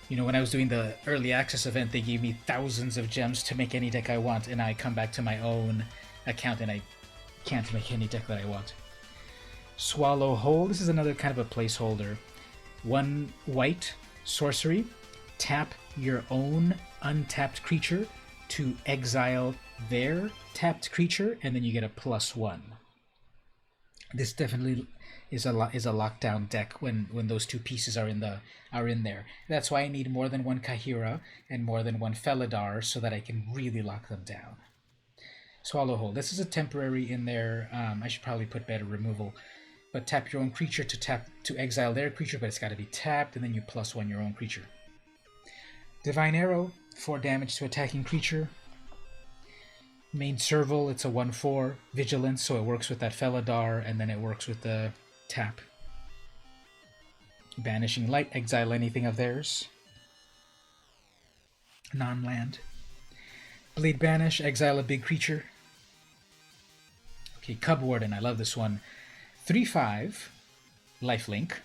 You know, when I was doing the early access event, they gave me thousands of gems to make any deck I want, and I come back to my own account and I can't make any deck that I want. Swallow Whole, this is another kind of a placeholder. 1 white sorcery, tap your own untapped creature to exile their tapped creature, and then you get a +1. This definitely is a lockdown deck when those 2 pieces are in there. That's why I need more than 1 Kaheera and more than 1 Felidar so that I can really lock them down. Swallow Hole. This is a temporary in there. I should probably put better removal. But tap your own creature to exile their creature, but it's got to be tapped, and then you +1 your own creature. Divine Arrow, 4 damage to attacking creature. Main Serval, it's a 1/4. Vigilance, so it works with that Felidar, and then it works with the tap. Banishing Light, exile anything of theirs. Non-land. Blade Banish, exile a big creature. Okay, Cub Warden, I love this one. 3/5, lifelink.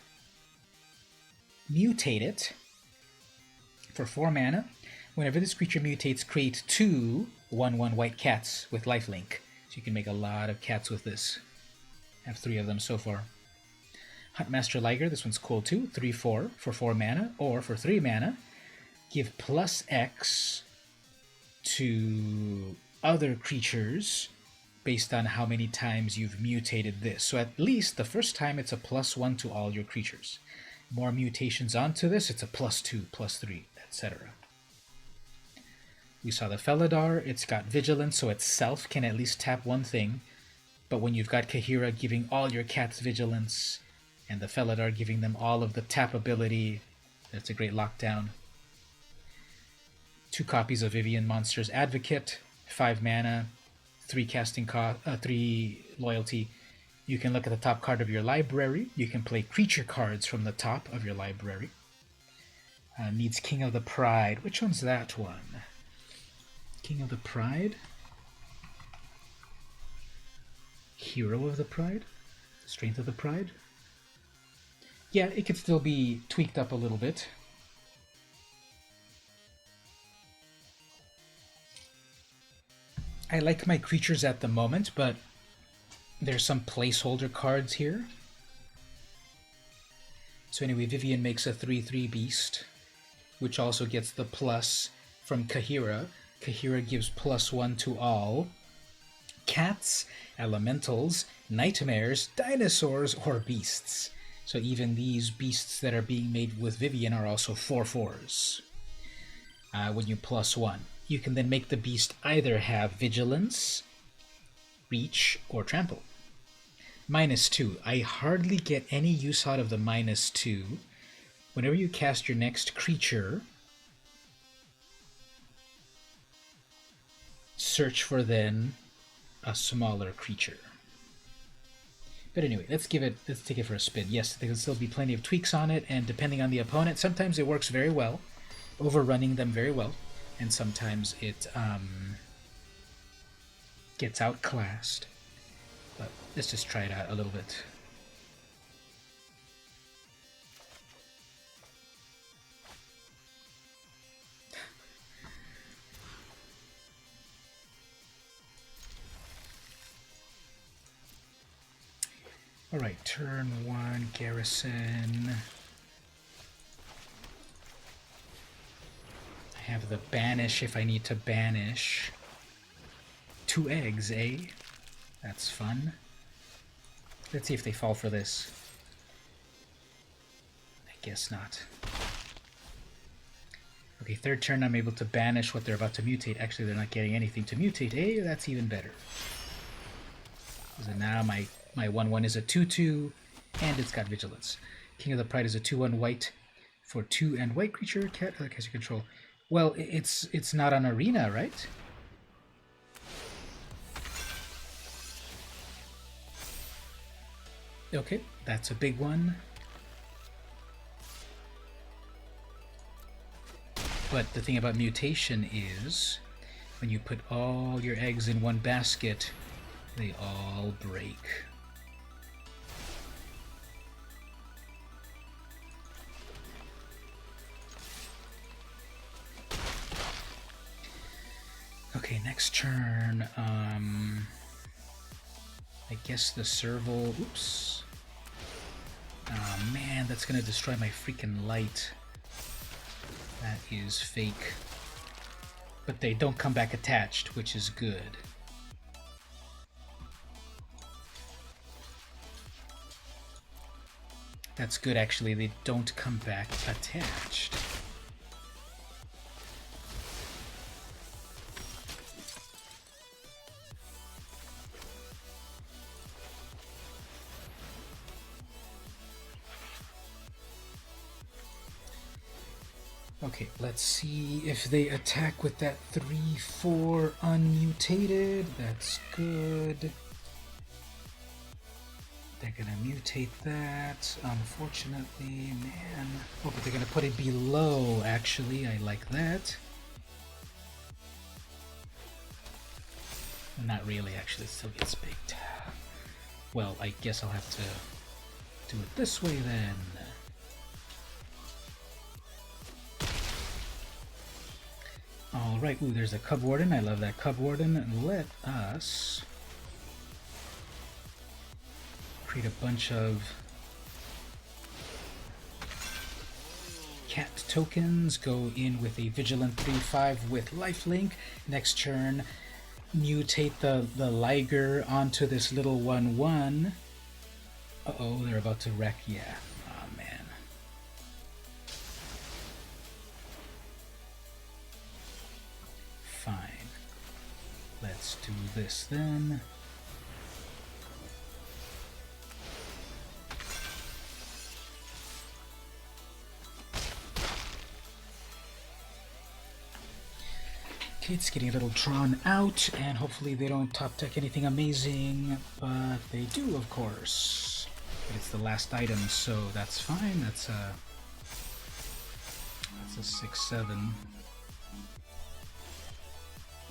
Mutate it for 4 mana. Whenever this creature mutates, create 2 1/1 white cats with lifelink. So you can make a lot of cats with this. I have 3 of them so far. Huntmaster Liger, this one's cool too. 3/4 for 4 mana, or for 3 mana, give +X to other creatures based on how many times you've mutated this. So at least the first time it's a +1 to all your creatures. More mutations onto this, it's a +2, +3, etc. We saw the Felidar, it's got Vigilance, so itself can at least tap one thing. But when you've got Kahira giving all your cats Vigilance, and the Felidar giving them all of the tap ability, that's a great lockdown. 2 copies of Vivian Monster's Advocate, 5 mana, 3 casting cost, 3 loyalty. You can look at the top card of your library. You can play creature cards from the top of your library. Needs King of the Pride. Which one's that one? King of the Pride? Hero of the Pride? Strength of the Pride? Yeah, it could still be tweaked up a little bit. I like my creatures at the moment, but there's some placeholder cards here. So anyway, Vivian makes a 3/3 beast, which also gets the plus from Kahira. Kahira gives +1 to all cats, elementals, nightmares, dinosaurs, or beasts. So even these beasts that are being made with Vivian are also 4/4s. When you +1. You can then make the beast either have Vigilance, Reach, or Trample. -2. I hardly get any use out of the -2. Whenever you cast your next creature, search for then a smaller creature. But anyway, let's take it for a spin. Yes, there can still be plenty of tweaks on it, and depending on the opponent, sometimes it works very well, overrunning them very well, and sometimes it gets outclassed. But let's just try it out a little bit. Alright, turn 1, Garrison. I have the Banish if I need to banish. 2 eggs, eh? That's fun. Let's see if they fall for this. I guess not. Okay, 3rd turn I'm able to banish what they're about to mutate. Actually, they're not getting anything to mutate. Eh, that's even better. So now my 1/1 is a 2/2, and it's got Vigilance. King of the Pride is a 2/1 white for 2 and white creature. Cat has your control. Well, it's not an arena, right? Okay, that's a big one. But the thing about mutation is, when you put all your eggs in one basket, they all break. Okay, next turn, I guess the Serval, oops. Oh man, that's gonna destroy my freaking light. That is fake. But they don't come back attached, which is good. That's good, actually. They don't come back attached. Okay, let's see if they attack with that 3-4 unmutated. That's good. They're gonna mutate that, unfortunately, man. Oh, but they're gonna put it below, actually. I like that. Not really, actually. It still gets baked. Well, I guess I'll have to do it this way then. Alright, ooh, there's a Cub Warden. I love that Cub Warden. Let us create a bunch of cat tokens. Go in with a Vigilant 3-5 with lifelink. Next turn, mutate the Liger onto this little 1-1. Uh-oh, they're about to wreck. Yeah. Oh, man. Fine. Let's do this then. Okay, it's getting a little drawn out, and hopefully they don't top deck anything amazing, but they do, of course. But it's the last item, so that's fine. That's a 6-7.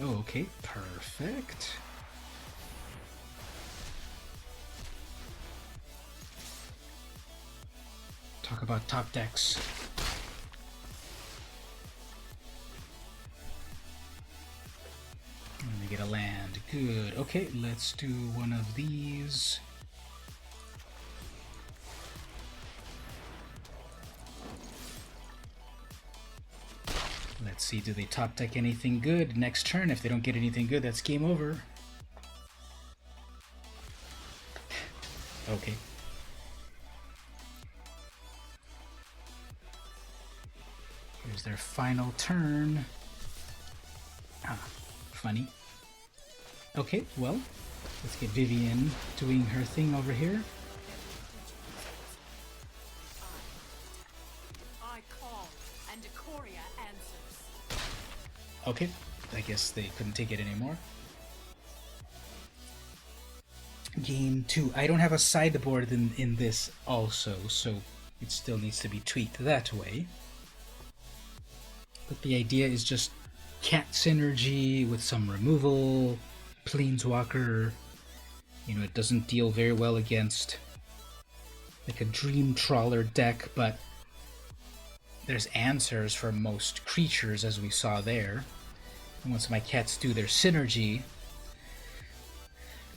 Oh, okay, perfect. Talk about top decks. And we get a land. Good. Okay, let's do one of these. Let's see, do they top deck anything good next turn? If they don't get anything good, that's game over. Okay. Here's their final turn. Ah, funny. Okay, well, let's get Vivian doing her thing over here. I call, and Ikoria answers. Okay, I guess they couldn't take it anymore. Game 2. I don't have a sideboard in this also, so it still needs to be tweaked that way. But the idea is just cat synergy with some removal, Planeswalker. You know, it doesn't deal very well against like a Dream Trawler deck, but there's answers for most creatures, as we saw there. And once my cats do their synergy,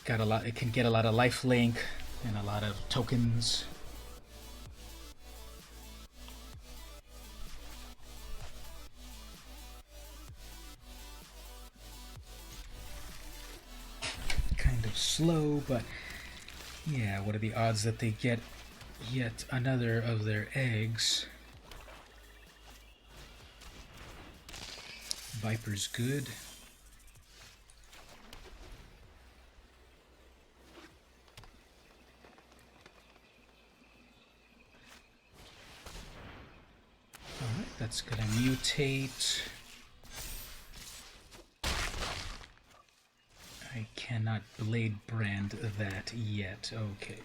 got a lot. It can get a lot of lifelink and a lot of tokens. Kind of slow, but yeah, what are the odds that they get yet another of their eggs? Viper's good. Alright, that's gonna mutate. I cannot Blade Brand that yet. Okay.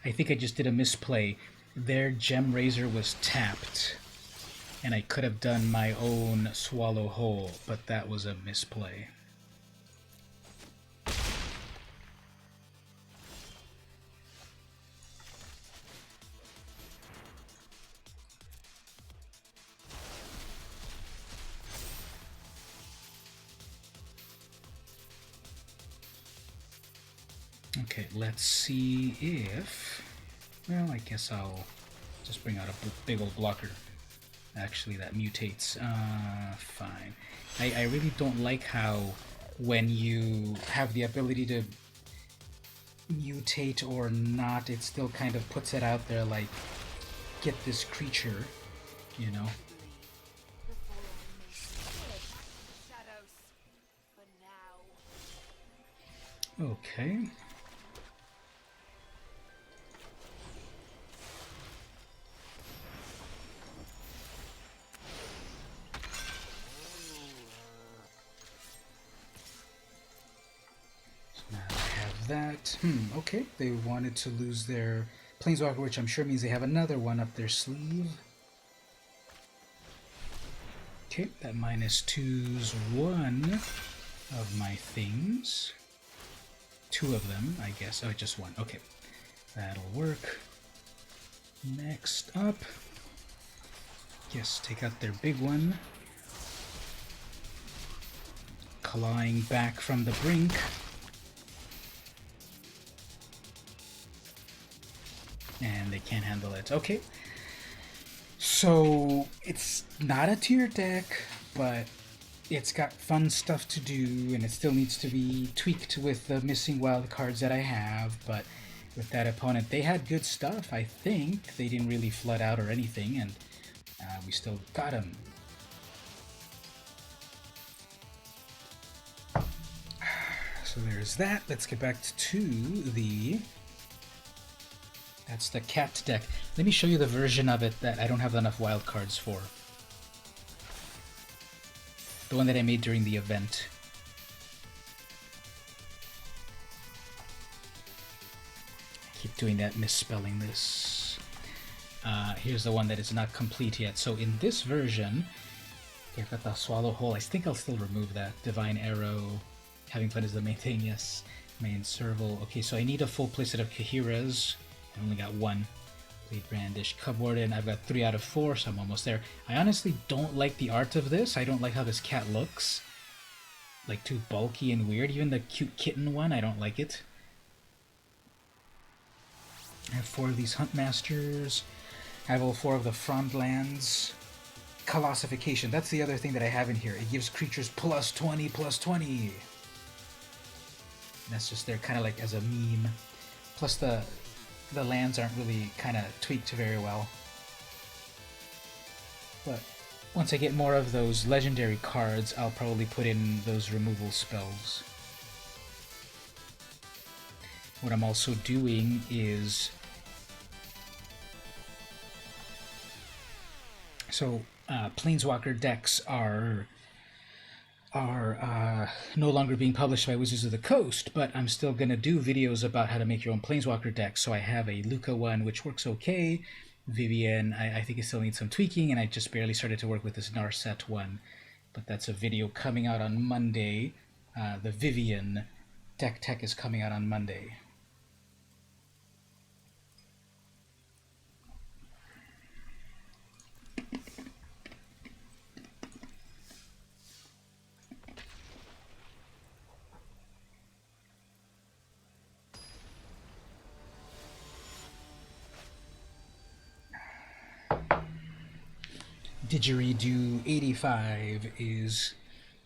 I think I just did a misplay. Their Gem Razor was tapped, and I could have done my own Swallow Whole, but that was a misplay. Okay, let's see if... Well, I guess I'll just bring out a big old blocker. Actually, that mutates. Fine. I really don't like how when you have the ability to mutate or not, it still kind of puts it out there like, get this creature, you know? The fallen may spread shadows. Okay. So now I have that. Okay. They wanted to lose their Planeswalker, which I'm sure means they have another one up their sleeve. Okay, that -2's one of my things. Two of them, I guess. Oh, just one. Okay, that'll work. Next up, yes, take out their big one. Clawing back from the brink. And they can't handle it. Okay. So, it's not a tier deck, but it's got fun stuff to do, and it still needs to be tweaked with the missing wild cards that I have, but with that opponent, they had good stuff, I think. They didn't really flood out or anything, and we still got him. So there's that. Let's get back to the... That's the cat deck. Let me show you the version of it that I don't have enough wild cards for. The one that I made during the event. I keep doing that, misspelling this. Here's the one that is not complete yet. So in this version, I've got the Swallow Hole. I think I'll still remove that. Divine Arrow. Having fun is the main thing, yes. Main Serval. Okay, so I need a full playset of Kahiras. I only got one. Blade Brandish, Cubwarden. I've got 3 out of 4, so I'm almost there. I honestly don't like the art of this. I don't like how this cat looks. Like, too bulky and weird. Even the cute kitten one, I don't like it. I have 4 of these Huntmasters. I have all 4 of the Frondlands. Colossification. That's the other thing that I have in here. It gives creatures +20, +20. That's just there kind of like as a meme. Plus the lands aren't really kind of tweaked very well. But once I get more of those legendary cards, I'll probably put in those removal spells. What I'm also doing is... So, Planeswalker decks are no longer being published by Wizards of the Coast, but I'm still going to do videos about how to make your own Planeswalker deck. So I have a Luca one, which works okay. Vivian, I think it still needs some tweaking, and I just barely started to work with this Narset one. But that's a video coming out on Monday. The Vivian deck tech is coming out on Monday. Didgeridoo 85 is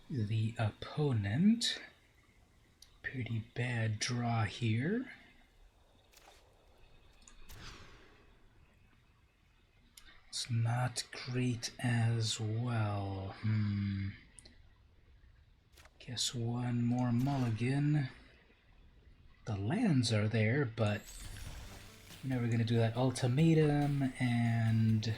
the opponent. Pretty bad draw here. It's not great as well. Guess one more mulligan. The lands are there, but now we're gonna do that ultimatum and...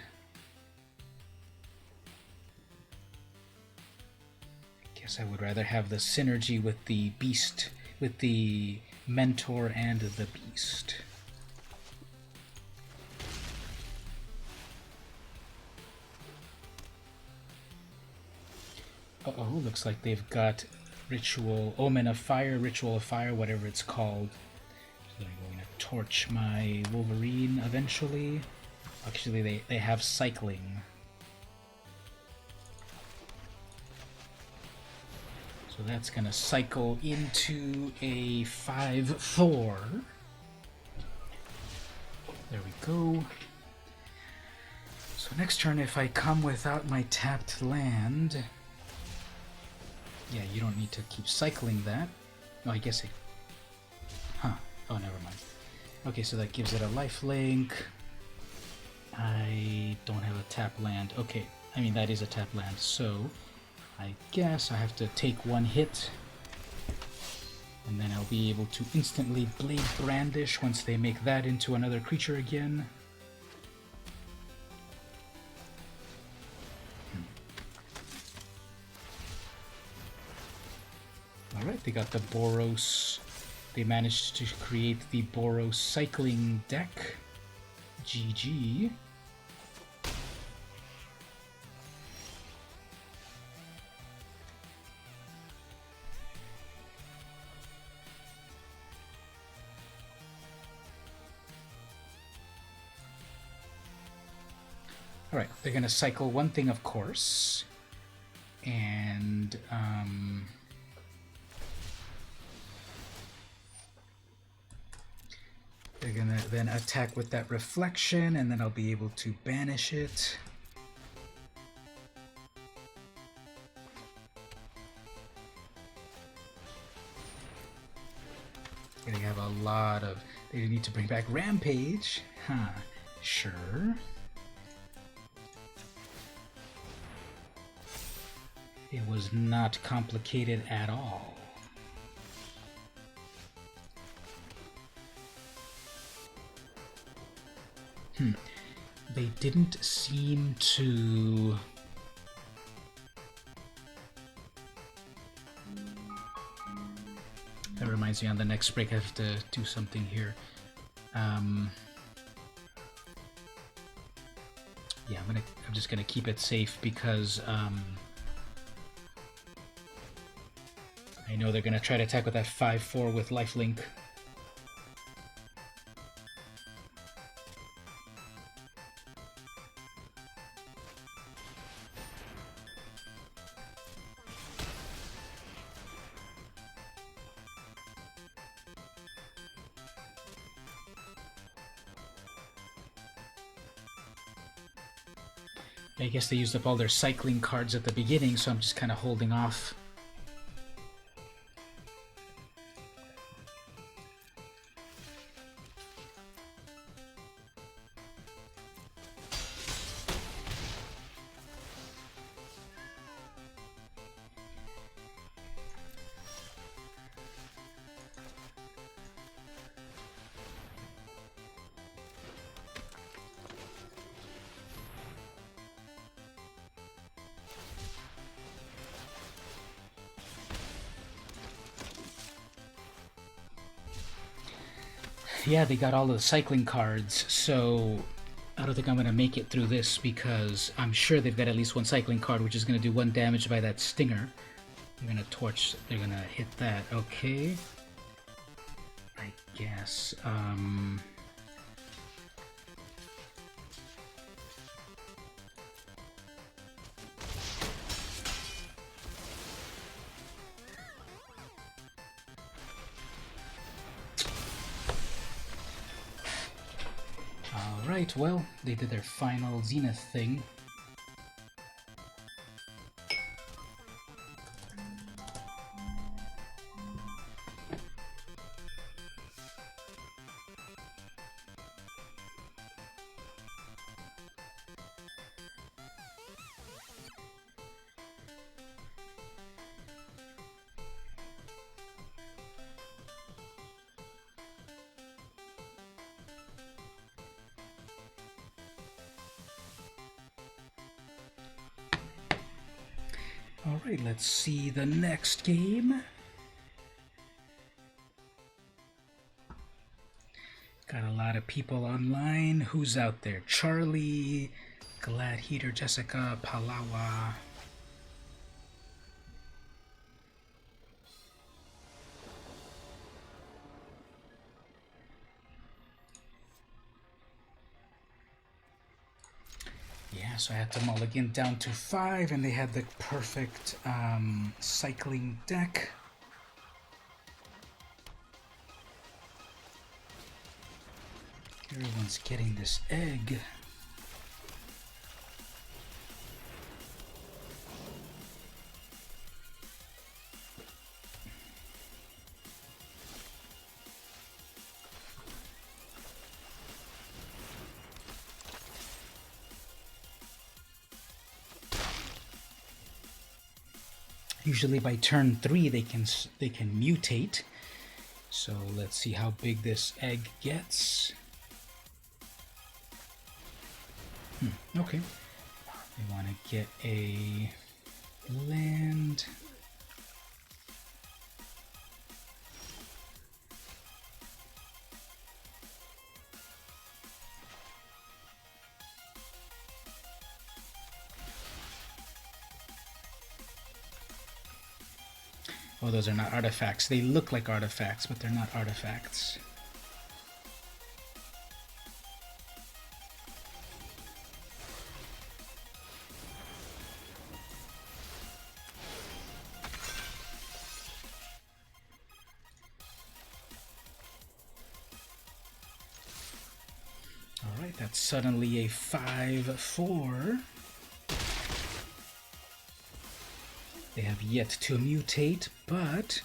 I would rather have the synergy with the beast, with the mentor and the beast. Uh-oh, looks like they've got Ritual, Omen of Fire, Ritual of Fire, whatever it's called. So they're going to torch my Wolverine eventually. Actually, they have Cycling. So that's going to cycle into a 5/4. There we go. So next turn, if I come without my tapped land... Yeah, you don't need to keep cycling that. Oh, I guess it... Huh. Oh, never mind. Okay, so that gives it a lifelink. I don't have a tapped land. Okay, I mean, that is a tapped land, so... I guess I have to take one hit. And then I'll be able to instantly Blade Brandish once they make that into another creature again. Alright, they got the Boros. They managed to create the Boros cycling deck. GG. Alright, they're going to cycle one thing, of course. And, they're going to then attack with that reflection, and then I'll be able to banish it. They have a lot of... They need to bring back Rampage. Huh. Sure. It was not complicated at all. They didn't seem to... That reminds me, on the next break I have to do something here. Yeah, I'm just gonna keep it safe because I know they're gonna try to attack with that 5/4 with lifelink. I guess they used up all their cycling cards at the beginning, so I'm just kind of holding off. Yeah, they got all of the cycling cards, so I don't think I'm going to make it through this because I'm sure they've got at least one cycling card, which is going to do 1 damage by that stinger. They're going to torch, they're going to hit that. Okay. I guess, Alright, well, they did their final Zenith thing. Alright, let's see the next game. Got a lot of people online. Who's out there? Charlie, Glad Heater, Jessica, Palawa. Yeah, so I had to mulligan down to 5, and they had the perfect cycling deck. Everyone's getting this egg. Usually by turn 3 they can mutate, So let's see how big this egg gets. Okay. We want to get a land. Oh, those are not artifacts. They look like artifacts, but they're not artifacts. Alright, that's suddenly a 5/4. They have yet to mutate, but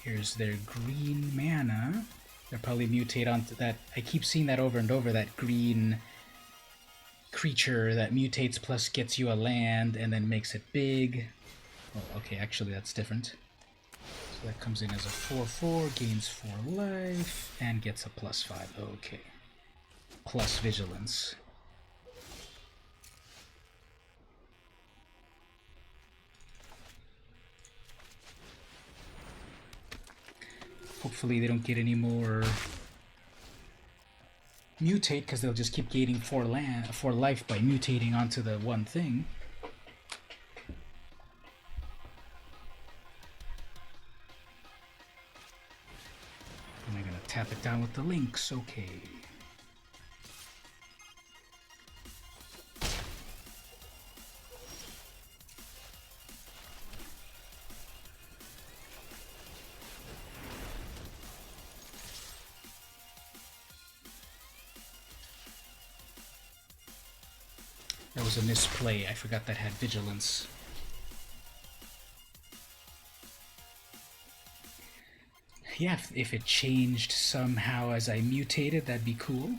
here's their green mana. They'll probably mutate onto that. I keep seeing that over and over, that green creature that mutates plus gets you a land and then makes it big. Oh, okay, actually that's different. So that comes in as a 4/4, gains 4 life, and gets a +5. Okay. Plus vigilance. Hopefully they don't get any more mutate, because they'll just keep gaining 4 life by mutating onto the one thing. And I'm gonna tap it down with the links. Okay. That was a misplay. I forgot that had vigilance. Yeah, if it changed somehow as I mutated, that'd be cool.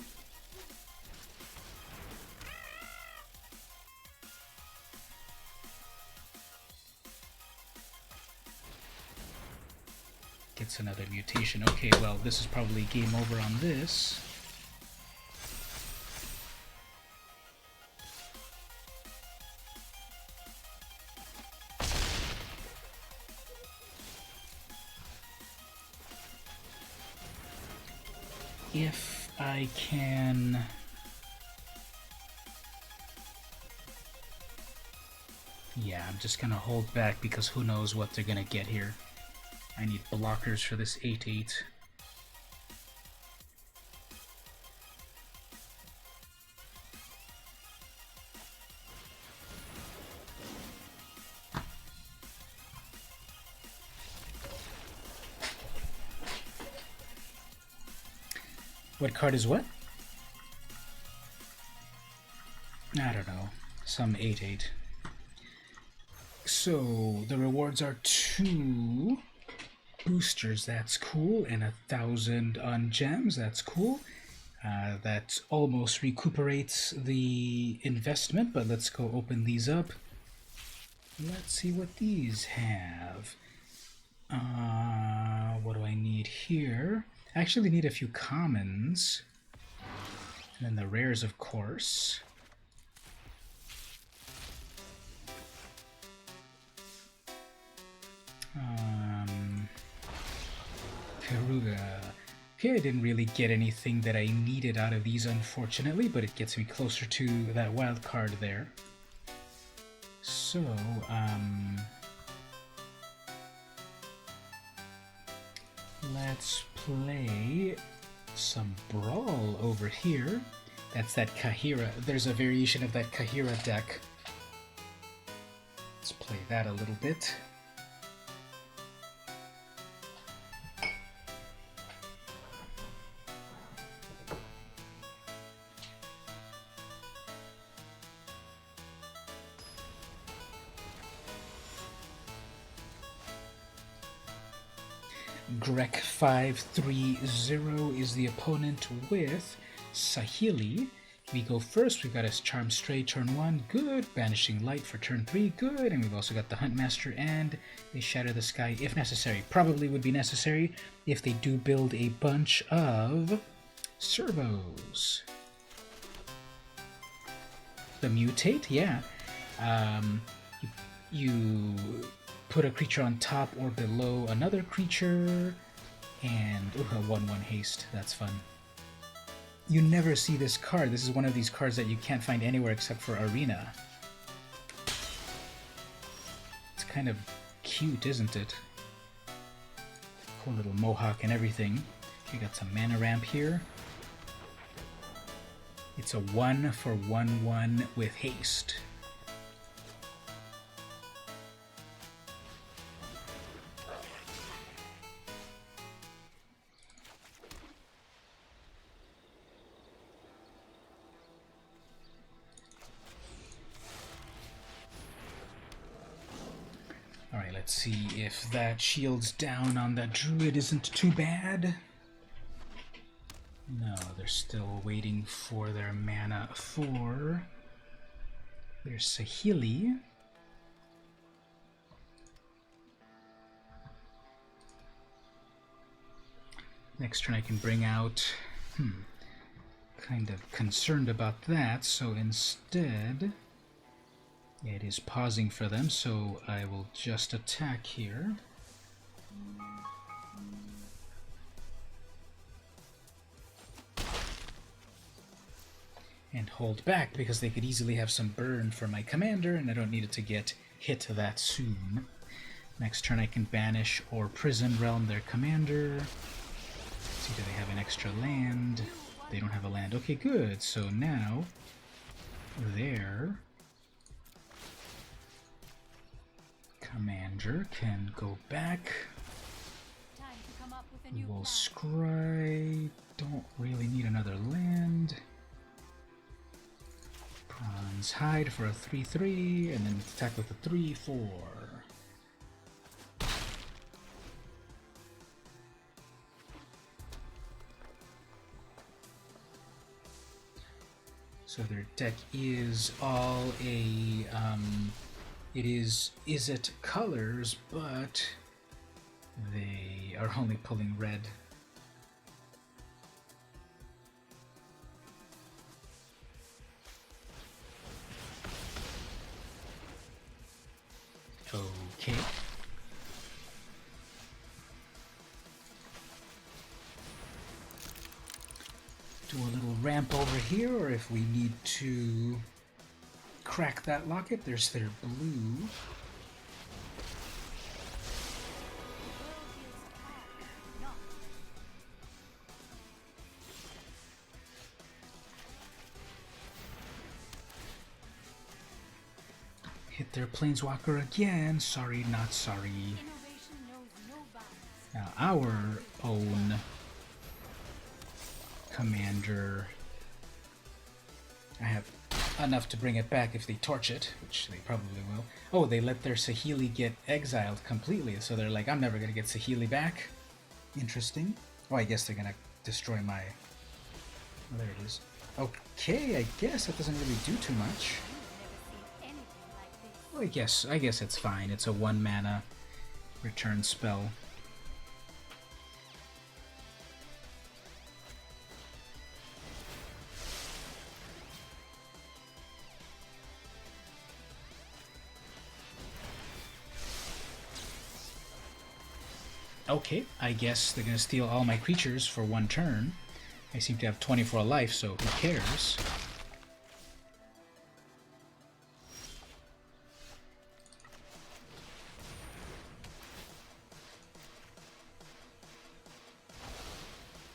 Gets another mutation. Okay, well, this is probably game over on this. If I can... Yeah, I'm just gonna hold back because who knows what they're gonna get here. I need blockers for this 8/8. What card is what? I don't know. Some 8/8. So the rewards are 2 boosters. That's cool, and 1,000 on gems. That's cool. That almost recuperates the investment, but let's go open these up. Let's see what these have. What do I need here? I actually need a few commons. And then the rares, of course. Peruga. Okay, I didn't really get anything that I needed out of these, unfortunately, but it gets me closer to that wild card there. So, let's play some Brawl over here. That's that Kahira. There's a variation of that Kahira deck. Let's play that a little bit. Grek 530 is the opponent with Saheeli. We go first. We've got a Charm Stray turn 1, good. Banishing Light for turn 3, good. And we've also got the Huntmaster and a Shatter the Sky if necessary. Probably would be necessary if they do build a bunch of servos. The Mutate, yeah. You put a creature on top or below another creature, and a 1/1 haste. That's fun. You never see this card. This is one of these cards that you can't find anywhere except for Arena. It's kind of cute, isn't it? Cool little mohawk and everything. You got some mana ramp here. It's a 1 for 1/1 with haste. Alright, let's see if that shields down on that druid isn't too bad. No, they're still waiting for their mana for their Saheeli. Next turn I can bring out... kind of concerned about that, so instead... it is pausing for them, so I will just attack here. And hold back, because they could easily have some burn for my commander, and I don't need it to get hit that soon. Next turn I can banish or prison realm their commander. See, do they have an extra land? They don't have a land. Okay, good. So now, their commander can go back. Time to come up with a new We'll plan. scry. Don't really need another land. Bronze Hide for a 3/3, and then attack with a 3/4. So their deck is all a, it is it colors, but they are only pulling red. Okay. Do a little ramp over here, or if we need to crack that locket, there's their blue. Hit their planeswalker again. Sorry, not sorry. Innovation knows no bounds. Now our own commander, I have enough to bring it back if they torch it, which they probably will. Oh, they let their Saheeli get exiled completely, so they're like, I'm never gonna get Saheeli back. Interesting. Oh, I guess they're gonna destroy my... Oh, there it is. Okay, I guess that doesn't really do too much. You've never seen anything like this. Well, I guess it's fine. It's a 1 mana return spell. Okay, I guess they're gonna steal all my creatures for 1 turn. I seem to have 24 life, so who cares?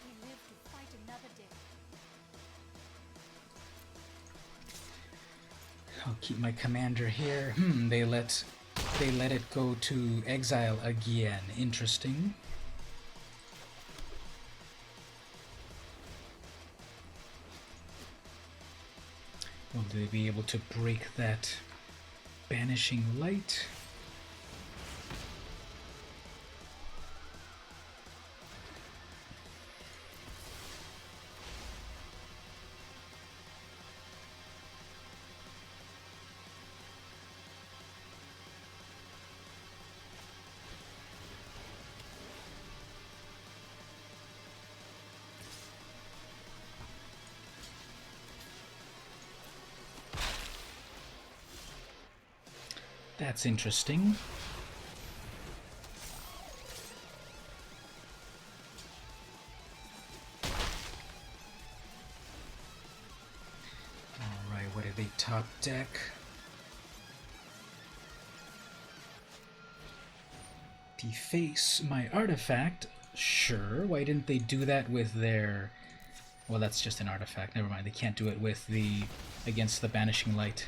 We live to fight another day. I'll keep my commander here. They let it go to exile again. Interesting. Will they be able to break that banishing light? That's interesting. Alright, what did they top deck? Deface my artifact? Sure, why didn't they do that with their... Well, that's just an artifact, never mind, they can't do it with the... against the Banishing Light.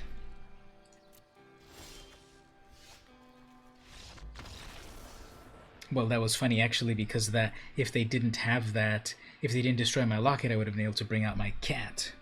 Well, that was funny actually, because that if they didn't have that, if they didn't destroy my locket, I would have been able to bring out my cat.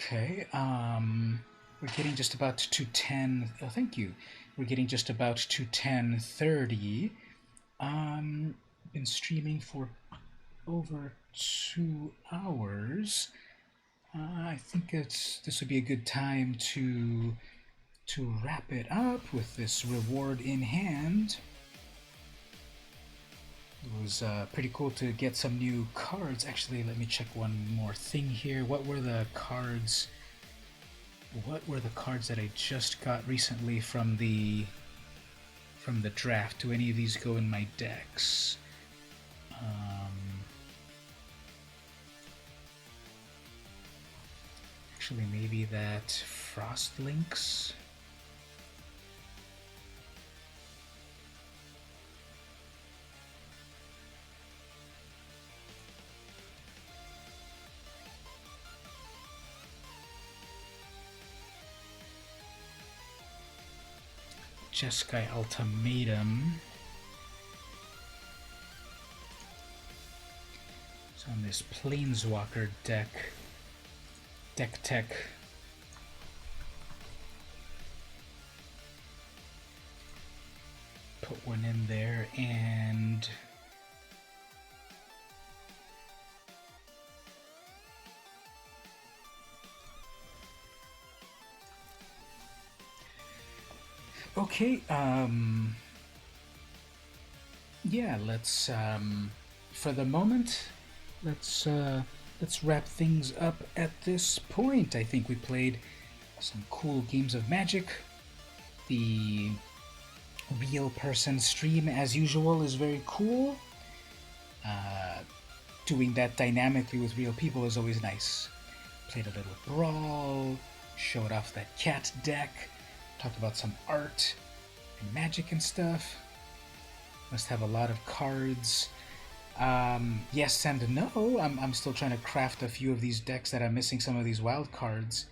Okay, we're getting just about to 10. Oh, thank you. We're getting just about to 10:30. Been streaming for over 2 hours. I think this would be a good time to wrap it up with this reward in hand. It was pretty cool to get some new cards. Actually, let me check one more thing here. What were the cards? What were the cards that I just got recently from the draft? Do any of these go in my decks? Actually, maybe that Frostlynx. Jeskai Ultimatum. So on this Planeswalker deck tech. Put one in there and okay, yeah, let's for the moment let's wrap things up at this point. I think we played some cool games of Magic. The real person stream, as usual, is very cool. Doing that dynamically with real people is always nice. Played a little Brawl, showed off that cat deck, talked about some art and magic and stuff. Must have a lot of cards. Yes and no. I'm still trying to craft a few of these decks that I'm missing some of these wild cards.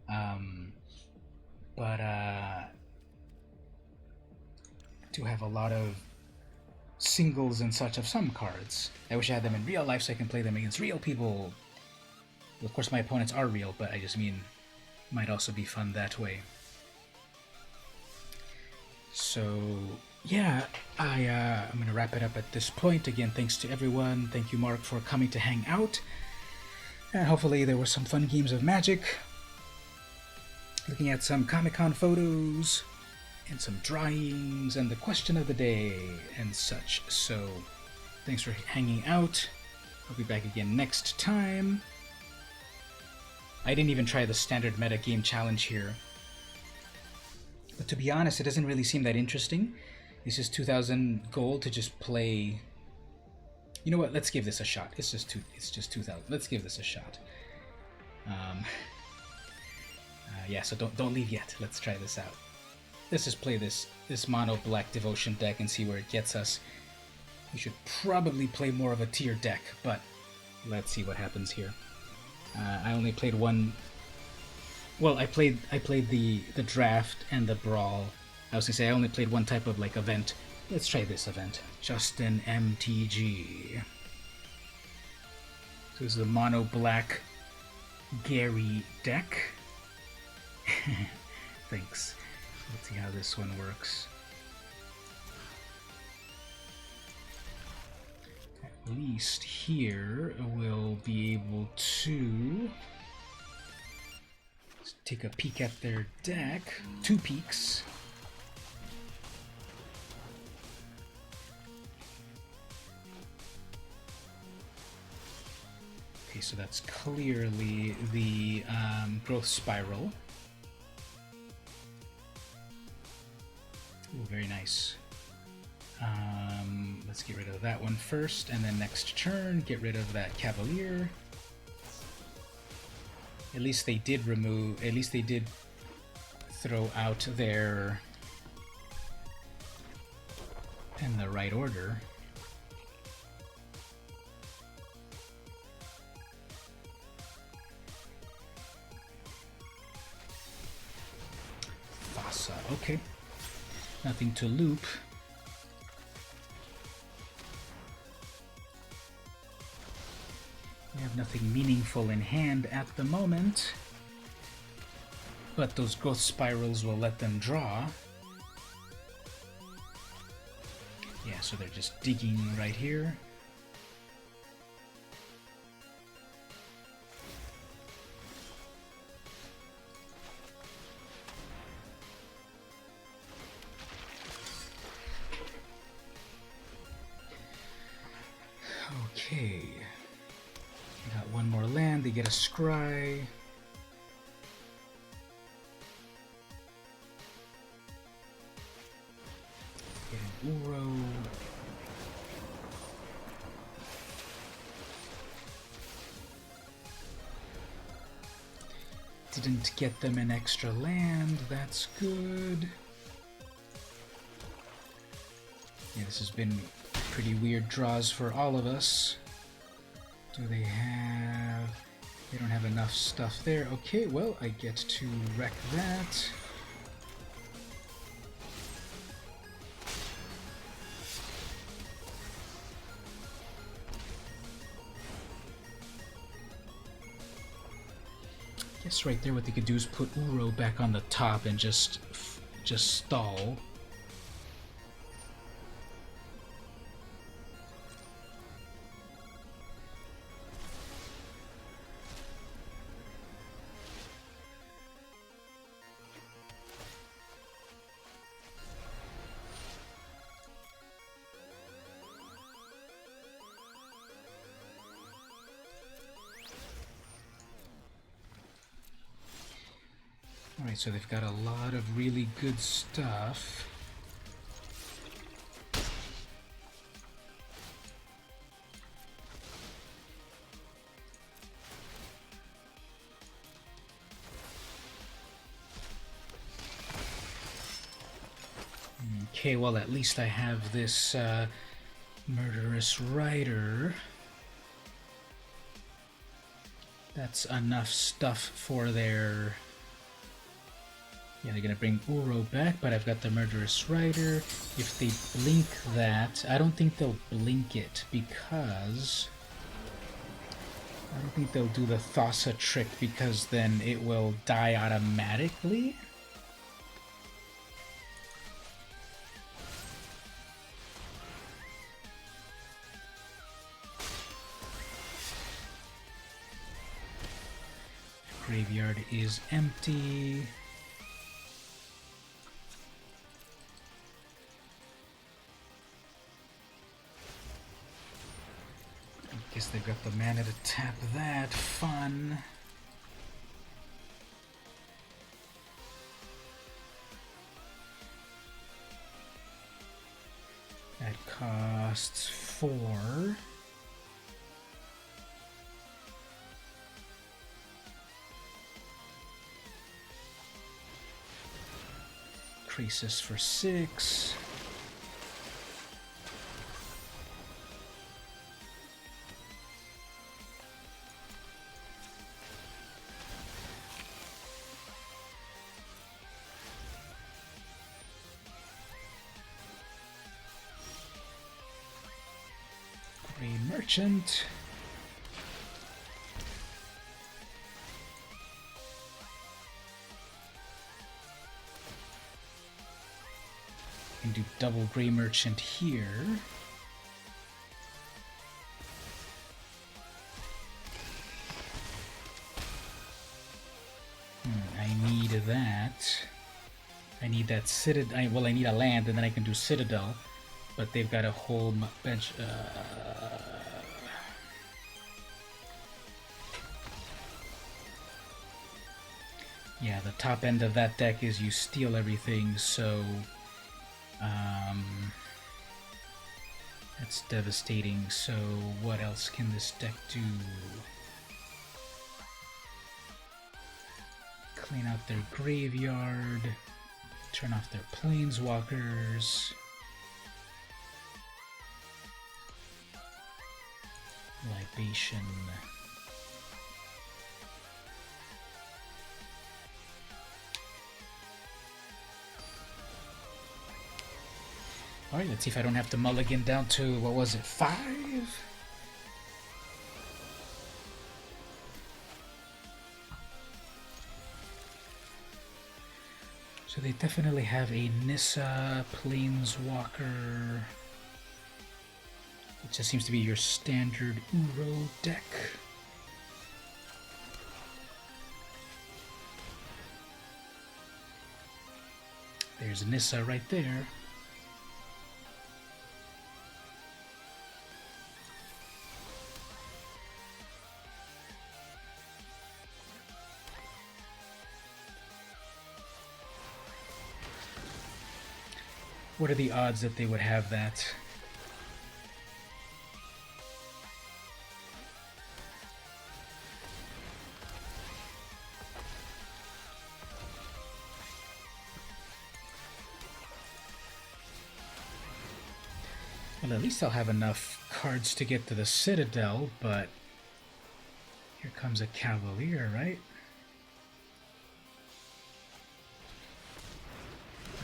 But I do have a lot of singles and such of some cards. I wish I had them in real life so I can play them against real people. Of course, my opponents are real, but I just mean might also be fun that way. So yeah, I'm going to wrap it up at this point. Again, thanks to everyone. Thank you, Mark, for coming to hang out. And hopefully there were some fun games of Magic. Looking at some Comic-Con photos and some drawings and the question of the day and such. So thanks for hanging out. I'll be back again next time. I didn't even try the standard meta game challenge here. But to be honest, it doesn't really seem that interesting. It's just 2,000 gold to just play. You know what? Let's give this a shot. It's just 2,000. Let's give this a shot. Yeah. So don't leave yet. Let's try this out. Let's just play this mono black devotion deck and see where it gets us. We should probably play more of a tier deck, but let's see what happens here. I only played one. Well, I played the draft and the brawl. I was gonna say I only played one type of like event. Let's try this event. Justin MTG. So this is the mono black Gary deck. Thanks. Let's see how this one works. least here we'll be able to take a peek at their deck. 2 peeks. Okay, so that's clearly the growth spiral. Ooh, very nice. Let's get rid of that one first, and then next turn, get rid of that Cavalier. At least they did throw out their in the right order. Thassa, okay. Nothing to loop. We have nothing meaningful in hand at the moment, but those growth spirals will let them draw. Yeah, so they're just digging right here. Okay. Got one more land, they get a scry. Get an Uro. Didn't get them an extra land, that's good. Yeah, this has been pretty weird draws for all of us. Do they have... They don't have enough stuff there. Okay, well, I get to wreck that. Guess right there what they could do is put Uro back on the top and just stall. Alright, so they've got a lot of really good stuff. Okay, well, at least I have this Murderous Rider. That's enough stuff for their... Yeah, they're gonna bring Uro back, but I've got the Murderous Rider. If they blink that, I don't think they'll blink it because... I don't think they'll do the Thassa trick because then it will die automatically. Graveyard is empty. Guess they've got the mana to tap that. Fun. That costs 4. Increases for 6. Merchant. Can do double Grey Merchant here. that. I need that Citadel. Well, I need a land, and then I can do Citadel. But they've got a whole bench. Yeah, the top end of that deck is you steal everything, so that's devastating. So what else can this deck do? Clean out their graveyard, turn off their planeswalkers, libation. Alright, let's see if I don't have to mulligan down to, what was it, 5? So they definitely have a Nissa Planeswalker. It just seems to be your standard Uro deck. There's Nissa right there. What are the odds that they would have that? Well, at least I'll have enough cards to get to the Citadel, but here comes a Cavalier, right?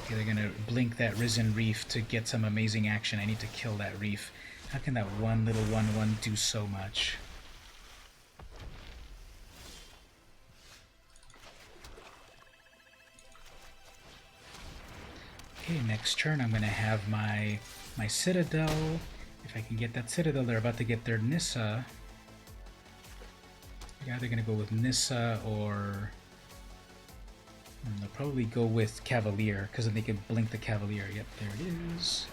Okay, they're gonna blink that Risen Reef to get some amazing action. I need to kill that Reef. How can that one little 1/1 do so much? Okay, next turn I'm gonna have my Citadel. If I can get that Citadel, they're about to get their Nissa. They're either gonna go with Nissa or they'll probably go with Cavalier, because then they can blink the Cavalier. Yep, there it is.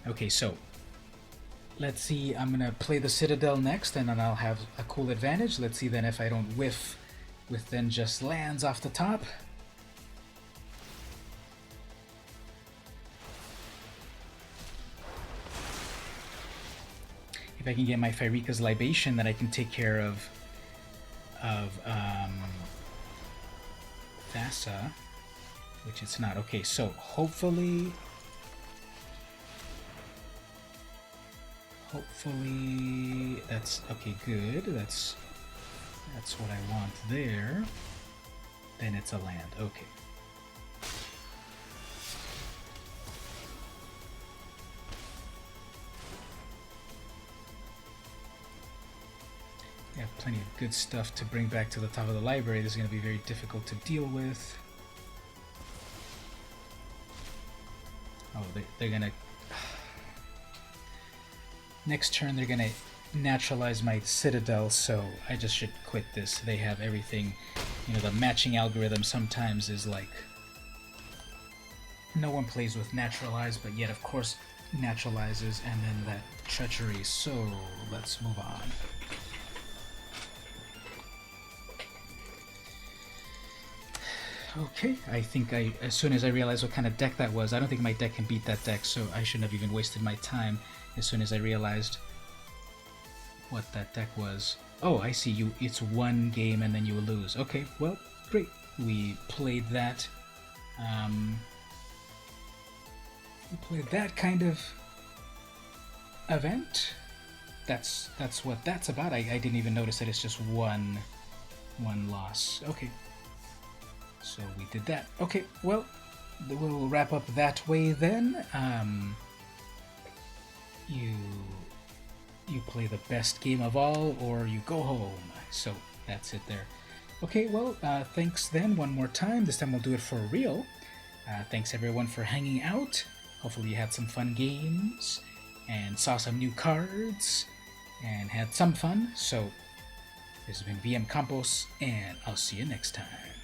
Okay, so let's see. I'm gonna play the Citadel next, and then I'll have a cool advantage. Let's see then if I don't whiff with then just lands off the top. If I can get my Pyrrhica's Libation, then I can take care of Thassa, which it's not. Okay, so hopefully that's okay. Good. That's what I want there. Then it's a land. Okay. I have plenty of good stuff to bring back to the top of the library. This is going to be very difficult to deal with. Oh, they're going to... Next turn, they're going to naturalize my Citadel, so I just should quit this. They have everything. You know, the matching algorithm sometimes is like... No one plays with naturalize, but yet, of course, naturalizes, and then that treachery. So, let's move on. Okay, I think as soon as I realized what kind of deck that was, I don't think my deck can beat that deck, so I shouldn't have even wasted my time as soon as I realized what that deck was. Oh, I see, it's one game and then you lose. Okay, well, great. We played that. We played that kind of event. That's what that's about. I didn't even notice that it's just one loss. Okay. So we did that. Okay, well, we'll wrap up that way then. You play the best game of all, or you go home. So that's it there. Okay, well, thanks then one more time. This time we'll do it for real. Thanks everyone for hanging out. Hopefully you had some fun games and saw some new cards and had some fun. So This has been VM Campos, and I'll see you next time.